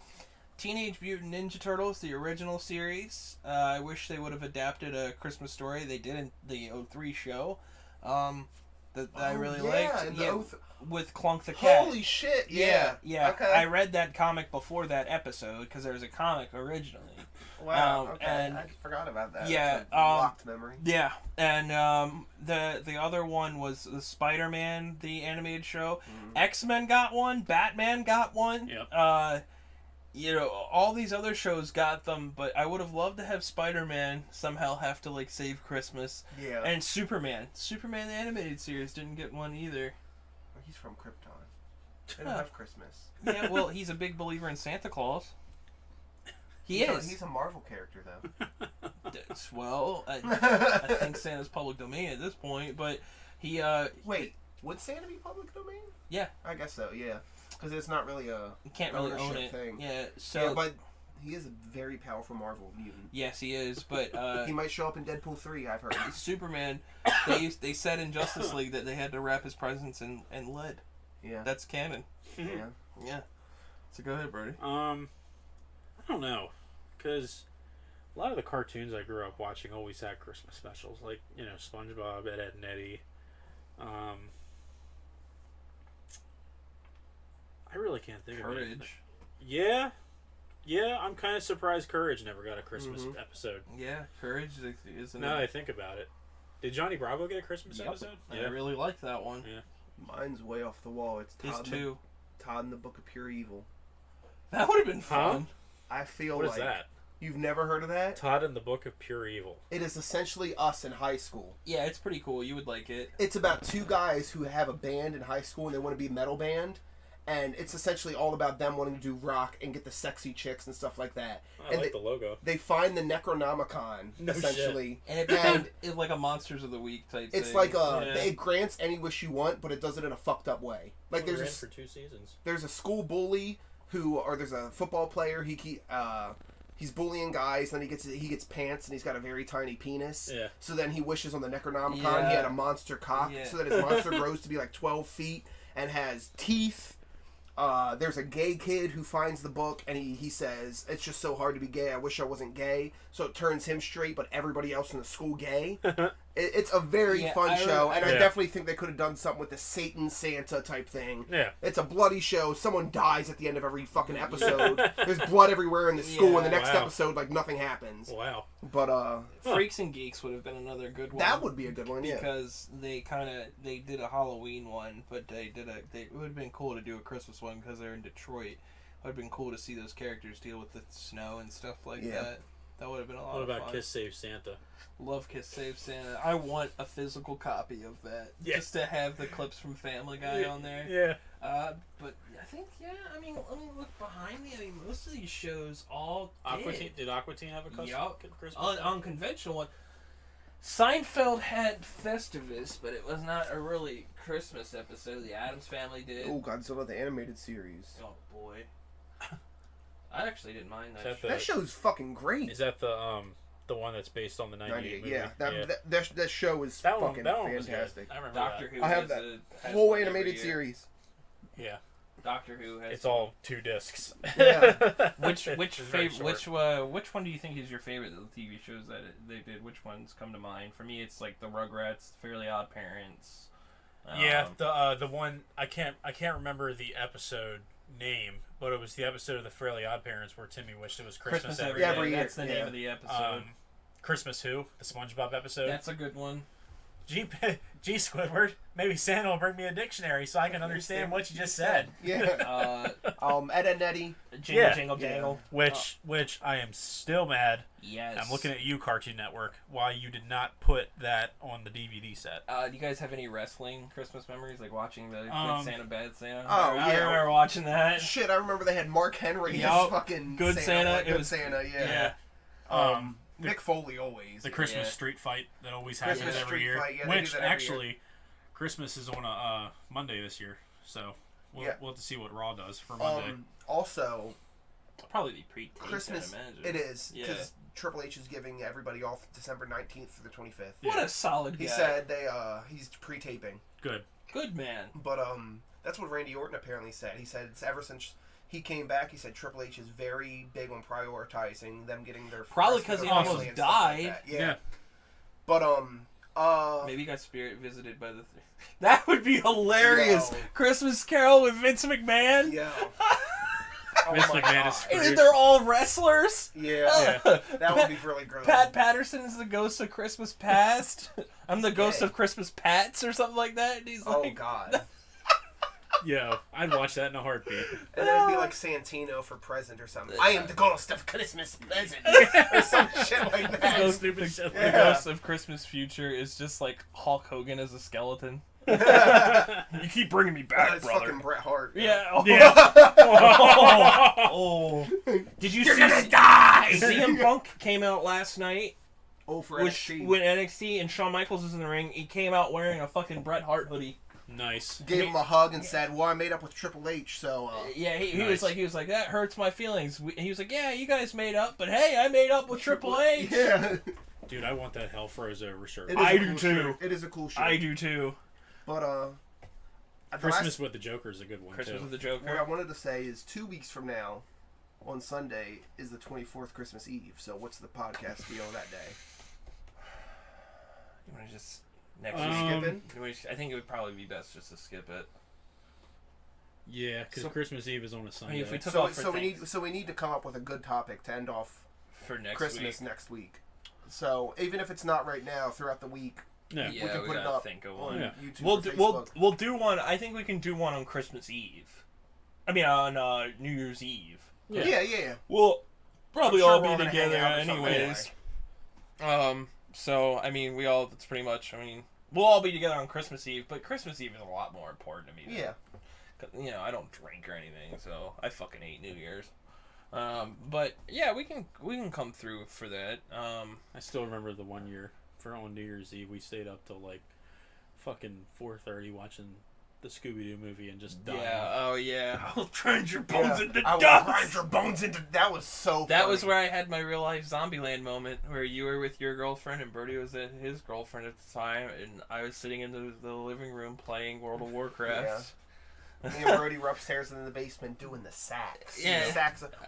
S1: Teenage Mutant Ninja Turtles, the original series. I wish they would have adapted A Christmas Story. They did in the 03 show. That I really liked. With Clunk the Cat.
S3: Holy shit!
S1: Yeah.
S3: Okay.
S1: I read that comic before that episode because there was a comic originally.
S3: Wow. Okay.
S1: And
S3: I forgot about that.
S1: yeah,
S3: That's a locked memory.
S1: Yeah, and the other one was the Spider-Man, the animated show. X-Men got one. Batman got one.
S4: Yep.
S1: You know, all these other shows got them, but I would have loved to have Spider-Man somehow have to like save Christmas.
S3: Yeah.
S1: And Superman the animated series didn't get one either.
S3: He's from Krypton. They don't have Christmas.
S1: Yeah, well, he's a big believer in Santa Claus. He's
S3: a Marvel character, though.
S1: Well, I think Santa's public domain at this point, but he,
S3: Wait, would Santa be public domain?
S1: Yeah.
S3: I guess so, yeah. Because it's not really a
S1: you can't really own
S3: ownership
S1: it.
S3: thing.
S1: Yeah, so...
S3: Yeah, but he is a very powerful Marvel mutant.
S1: Yes, he is, but...
S3: he might show up in Deadpool 3, I've heard.
S1: Superman, they said in Justice League that they had to wrap his presence in lead.
S3: Yeah.
S1: That's canon.
S3: Yeah.
S1: Yeah. So go ahead, Brody.
S4: I don't know, because a lot of the cartoons I grew up watching always had Christmas specials, like, you know, SpongeBob, Ed, Edd and Eddy. I really can't think of anything.
S1: Courage.
S4: Yeah, I'm kind of surprised Courage never got a Christmas episode.
S1: Yeah, Courage isn't
S4: Now that I think about it. Did Johnny Bravo get a Christmas episode?
S1: I really liked that one.
S4: Yeah.
S3: Mine's way off the wall. It's
S1: His two.
S3: Todd and the Book of Pure Evil.
S1: That would have been fun.
S3: I feel
S4: What
S3: like...
S4: is that?
S3: You've never heard of that?
S4: Todd and the Book of Pure Evil.
S3: It is essentially us in high school.
S1: Yeah, it's pretty cool. You would like it.
S3: It's about two guys who have a band in high school and they want to be a metal band. And it's essentially all about them wanting to do rock and get the sexy chicks and stuff like that.
S4: I like the logo.
S3: They find the Necronomicon, essentially.
S1: And it became it's like a Monsters of the Week type
S3: It's
S1: thing.
S3: like it grants any wish you want, but it does it in a fucked up way. Like
S2: Ran for 2 seasons.
S3: There's a school bully there's a football player. He's bullying guys, then he gets pants and he's got a very tiny penis.
S4: Yeah.
S3: So then he wishes on the Necronomicon
S1: Yeah.
S3: he had a monster cock, so that his monster grows to be like 12 feet and has teeth. There's a gay kid who finds the book and he says, it's just so hard to be gay, I wish I wasn't gay. So it turns him straight, but everybody else in the school gay. It's a very fun show, and I definitely think they could have done something with the Satan Santa type thing.
S4: Yeah.
S3: It's a bloody show. Someone dies at the end of every fucking episode. There's blood everywhere in the school, and the next episode, like, nothing happens.
S4: Wow.
S3: But,
S1: Freaks and Geeks would have been another good one.
S3: that would be a good one, yeah.
S1: Because they did a Halloween one, but it would have been cool to do a Christmas one because they're in Detroit. It would have been cool to see those characters deal with the snow and stuff like that. That would have been a lot of fun.
S4: What about Kiss Save Santa?
S1: Love Kiss Save Santa. I want a physical copy of that.
S4: Yeah.
S1: Just to have the clips from Family Guy on there.
S4: Yeah.
S1: But I think, let me look behind me. I mean, most of these shows all
S4: Did Aqua Teen have a Christmas?
S1: Unconventional one. Seinfeld had Festivus, but it was not a really Christmas episode. The Addams Family did.
S3: Oh, Godzilla, the animated series.
S1: Oh, boy. I actually didn't mind that.
S3: That show's fucking great.
S4: Is that the one that's based on the 98 movie?
S3: Yeah, that show is fucking fantastic.
S4: I remember
S1: Doctor Who.
S3: I have that whole animated series.
S4: Yeah.
S1: Doctor Who has.
S4: It's all 2 discs.
S3: Yeah.
S1: Which one do you think is your favorite of the TV shows that they did? Which ones come to mind? For me, it's like the Rugrats, Fairly Odd Parents.
S4: Yeah, the one I can't remember the episode name, but it was the episode of the Fairly Odd Parents where Timmy wished it was Christmas every year.
S1: That's the name of the episode.
S4: Christmas Who? The SpongeBob episode.
S1: That's a good one.
S4: Gene
S5: gee, Squidward, maybe Santa will bring me a dictionary so I can understand what you just said.
S3: Yeah. Ed and Eddie.
S1: Jingle, jingle, jangle.
S5: Which I am still mad.
S1: Yes.
S5: I'm looking at you, Cartoon Network, why you did not put that on the DVD set.
S2: Do you guys have any wrestling Christmas memories, like watching the Good Santa, Bad Santa?
S3: Oh,
S2: I remember watching that.
S3: Shit, I remember they had Mark Henry
S2: Yup.
S3: as fucking
S2: Good Santa.
S3: Like,
S2: It
S3: Good
S2: was
S3: Santa,
S2: yeah.
S3: Mick Foley always.
S5: The Christmas
S2: Yeah.
S5: street fight that always happens
S3: Christmas
S5: every
S3: street
S5: year.
S3: fight, yeah, they do
S5: Which
S3: that every
S5: actually, Christmas is on a Monday this year, so we'll have to see what Raw does for Monday.
S3: Also,
S2: It'll probably be pre-taped,
S3: Christmas.
S2: I imagine.
S3: It is
S2: Yeah.
S3: because Triple H is giving everybody off December 19th through the 25th.
S2: What a solid guy.
S3: He said he's pre-taping.
S5: Good.
S2: Good man.
S3: But that's what Randy Orton apparently said. He said it's ever since he came back, he said Triple H is very big on prioritizing them getting their
S2: Probably
S3: wrestling
S2: 'cause he
S3: family
S2: almost
S3: and stuff like
S2: died.
S3: that. Yeah. But
S2: Maybe he got spirit visited by the. That would be hilarious.
S3: Yo.
S2: Christmas Carol with Vince McMahon.
S3: yeah.
S5: Vince
S3: my
S5: McMahon
S3: God.
S5: is screwed.
S2: And they're all wrestlers.
S3: Yeah. That would be really great.
S2: Pat Patterson is the ghost of Christmas past. I'm the ghost of Christmas Pats or something like that. And he's
S3: Oh
S2: like,
S3: God.
S5: Yo, I'd watch that in a heartbeat.
S3: And then it'd be like Santino for present or something. I am the ghost of Christmas present. Or some shit like
S2: the
S3: that.
S2: ghost,
S5: Stupid shit
S2: the
S5: like
S2: ghost of Christmas future is just like Hulk Hogan as a skeleton. You keep bringing me back,
S3: It's
S2: brother.
S3: fucking Bret Hart.
S2: Yeah.
S5: Yeah.
S2: Oh. Did you
S3: You're
S2: see?
S3: gonna die!
S2: CM Punk came out last night
S3: Oh, for
S2: with
S3: NXT.
S2: NXT and Shawn Michaels was in the ring. He came out wearing a fucking Bret Hart hoodie.
S5: Nice.
S3: Gave him a hug and said, "Well, I made up with Triple H, so."
S2: Yeah, he
S5: Nice.
S2: was like that hurts my feelings. He was like, yeah, you guys made up, but hey, I made up with Triple H.
S3: Yeah.
S5: Dude, I want that Hell Froze Over shirt.
S3: It is
S2: I
S3: a
S2: do
S3: cool
S2: too.
S3: shirt. It is a cool shirt.
S2: I do too.
S3: But the
S5: Christmas with the Joker is a good one,
S2: Christmas
S5: too.
S2: with the Joker.
S3: what I wanted to say is 2 weeks from now, on Sunday, is the 24th Christmas Eve. So what's the podcast deal that day?
S2: You want to just next
S3: Skipping?
S2: week? I think it would probably be best just to skip it.
S5: Yeah, because
S3: So-
S5: Christmas Eve is on a
S2: I
S5: Sunday.
S2: mean, if we took
S3: So,
S2: off for
S3: we need to come up with a good topic to end off
S2: for next
S3: Christmas
S2: week.
S3: next week. So even if it's not right now, throughout the week,
S5: yeah.
S2: Yeah,
S3: we can put it
S2: gotta
S3: up
S2: think of
S3: on
S2: one.
S5: Yeah.
S3: YouTube
S2: We'll
S3: or
S2: do,
S3: Facebook.
S2: we'll do one. I think we can do one on Christmas Eve. I mean, on New Year's Eve.
S3: Yeah.
S2: We'll probably
S3: I'm sure
S2: all
S3: we're
S2: be
S3: all gonna hang
S2: together
S3: out or something
S2: anyways. So I mean, that's pretty much. I mean, we'll all be together on Christmas Eve, but Christmas Eve is a lot more important to me.
S3: Yeah.
S2: 'Cause, you know, I don't drink or anything, so I fucking hate New Year's. But yeah, we can come through for that.
S5: I still remember the one year on New Year's Eve we stayed up till like fucking 4:30 watching the Scooby-Doo movie and just dying.
S2: Yeah. Oh yeah. I'll grind your bones into
S3: I will
S2: dust.
S3: grind your bones into. That was so.
S2: That
S3: funny.
S2: was where I had my real life Zombieland moment, where you were with your girlfriend and Bertie was at his girlfriend at the time, and I was sitting in the living room playing World of Warcraft.
S3: Me and Brody were upstairs in the basement doing the sax.
S2: Yeah.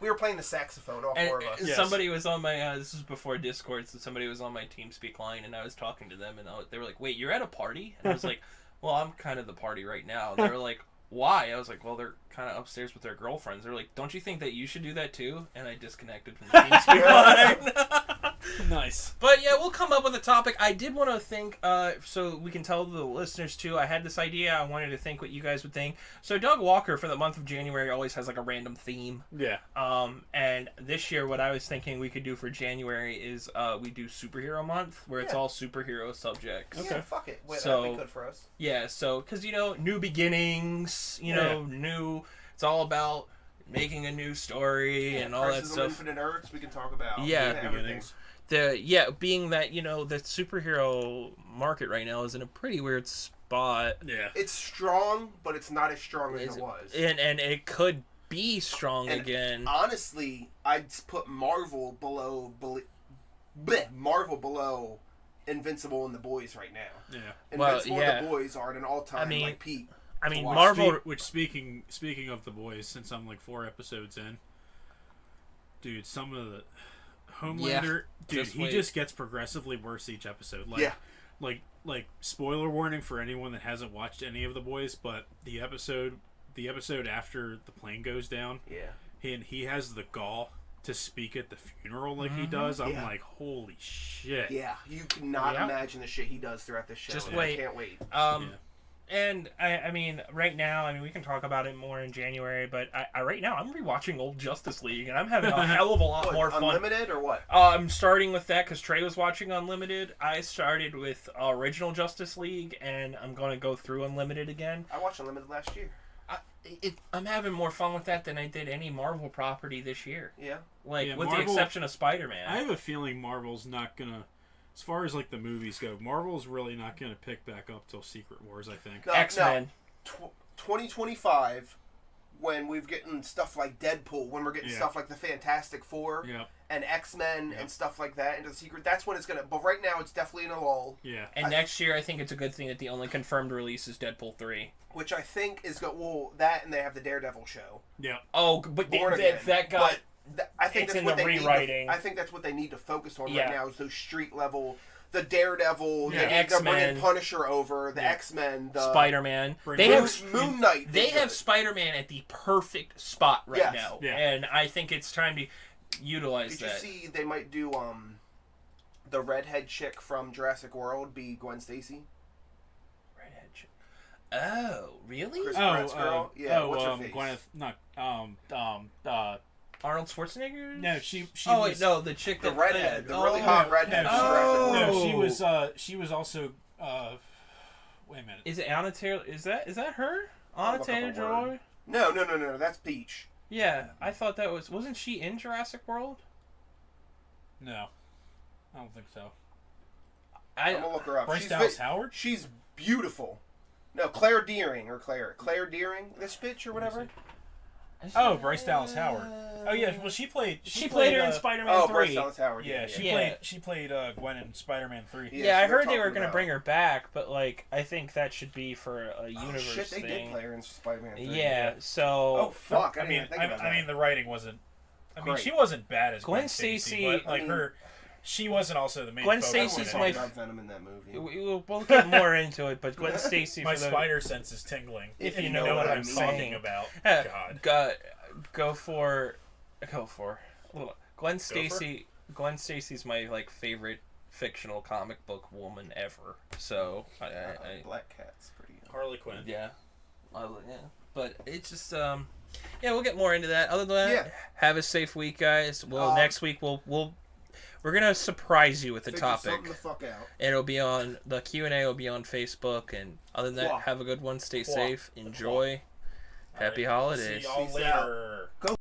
S3: We were playing the saxophone, all
S2: And
S3: four of us.
S5: Yes.
S2: somebody was on my this was before Discord, so somebody was on my TeamSpeak line, and I was talking to them, and they were like, "Wait, you're at a party?" And I was like, "Well, I'm kind of the party right now." And they were like, "Why?" I was like, "Well, they're kind of upstairs with their girlfriends." They were like, "Don't you think that you should do that too?" And I disconnected from the TeamSpeak line.
S5: Nice.
S2: But yeah, we'll come up with a topic. I did want to think, so we can tell the listeners too. I had this idea. I wanted to think what you guys would think. So Doug Walker for the month of January always has like a random theme.
S5: Yeah.
S2: And this year, what I was thinking we could do for January is we do superhero month, where it's
S3: Yeah.
S2: all superhero subjects.
S3: Yeah, fuck it. Wait,
S2: So-
S3: that'd be good for us.
S2: Yeah. So because new beginnings, new. It's all about making a new story and all that
S3: Crisis on
S2: stuff.
S3: Infinite Earths, we can talk about.
S2: Yeah.
S3: everything.
S5: Beginnings.
S2: Being that the superhero market right now is in a pretty weird spot,
S5: Yeah.
S3: It's strong, but it's not as strong as it was.
S2: and it could be strong
S3: And
S2: again.
S3: Honestly, I'd put Marvel below Invincible and The Boys right now.
S5: Yeah.
S3: Invincible and The Boys are at an all-time peak.
S2: I mean,
S3: watch.
S2: Marvel.
S5: Speaking of the boys, since I'm like 4 episodes in, dude, some of the Homelander, dude,
S2: just
S5: he
S2: wait.
S5: just gets progressively worse each episode. Like,
S3: Yeah.
S5: like spoiler warning for anyone that hasn't watched any of the boys, but the episode after the plane goes down,
S3: Yeah.
S5: he has the gall
S4: to speak at the funeral like he does, I'm like, holy shit.
S3: Yeah, you cannot imagine the shit he does throughout the show.
S2: Just wait.
S3: I can't wait.
S2: And I mean, right now, I mean, we can talk about it more in January, but I right now I'm rewatching old Justice League, and I'm having a hell of a lot more fun.
S3: Unlimited or what?
S2: I'm starting with that because Trey was watching Unlimited. I started with original Justice League, and I'm going to go through Unlimited again.
S3: I watched Unlimited last year.
S2: I'm having more fun with that than I did any Marvel property this year.
S3: Yeah.
S2: Like, with
S4: Marvel,
S2: the exception of Spider-Man.
S4: I have a feeling Marvel's not going to, as far as like the movies go, Marvel's really not going to pick back up till Secret Wars, I think.
S2: X-Men.
S3: 2025, when we're getting stuff like Deadpool, when we're getting stuff like the Fantastic Four and X-Men and stuff like that into the Secret, that's when it's going to... But right now, it's definitely in a lull.
S4: Yeah.
S2: And next year, I think it's a good thing that the only confirmed release is Deadpool 3.
S3: Which I think is... that and they have the Daredevil show.
S4: Yeah.
S2: Oh, but that got...
S3: I think
S2: it's
S3: that's
S2: in
S3: what
S2: the
S3: they
S2: rewriting.
S3: I think that's what they need to focus on right now is those street level, the Daredevil,
S2: the
S3: they're
S2: X-Men,
S3: bringing Punisher over, the X-Men, the
S2: Spider-Man.
S3: They have Moon Knight.
S2: They have Spider-Man at the perfect spot right now,
S4: yeah.
S2: and I think it's time to utilize that.
S3: Did you see they might do the redhead chick from Jurassic World be Gwen Stacy?
S2: Redhead chick. Oh, really?
S3: Chris Pratt's girl. Yeah. What's her face?
S4: Gwyneth.
S2: Arnold Schwarzenegger?
S4: No, she.
S2: Oh
S4: was,
S2: wait, no, the chick
S3: the
S2: that
S3: redhead, the really hot redhead.
S4: No, she was also. Wait a minute.
S2: Is it Anna Taylor? Is that her? Anna Taylor-Joy?
S3: No. That's Peach.
S2: Yeah, I thought that wasn't she in Jurassic World?
S4: No, I don't think so.
S3: I'm gonna look her up.
S4: Bryce Dallas Howard.
S3: She's beautiful. No, Claire Deering Deering. This bitch or whatever.
S4: Oh, Bryce Dallas Howard. Oh yeah, well she played
S2: her in Spider-Man 3.
S3: Bryce Dallas Howard.
S4: Yeah, she played Gwen in Spider-Man 3.
S2: Yeah, I heard they were gonna bring her back, but like I think that should be for a universe
S3: shit, they
S2: thing.
S3: did play her in Spider-Man 3.
S2: Yeah, so.
S3: Oh fuck!
S4: I mean, the writing wasn't. I mean,
S3: Great.
S4: she wasn't bad as
S2: Gwen Stacy,
S4: but like she wasn't also the main.
S2: Gwen
S4: focus
S2: Stacy's
S3: I
S2: my.
S3: love Venom in that movie.
S2: We'll get more into it, but Gwen Stacy.
S4: My spider sense is tingling.
S3: If
S2: you know what I'm
S4: talking about.
S2: God. Go for Gwen Stacy. Gwen Stacy's my like favorite fictional comic book woman ever. So I
S3: Black Cat's pretty.
S4: Harley Quinn.
S2: Yeah, but it's just we'll get more into that. Other than that, have a safe week, guys. Well, next week we're gonna surprise you with the topic.
S3: Something the fuck out.
S2: And it'll be on the Q&A. Will be on Facebook. And other than that, have a good one. Stay safe. Enjoy. Happy holidays.
S4: See y'all later.
S3: Go.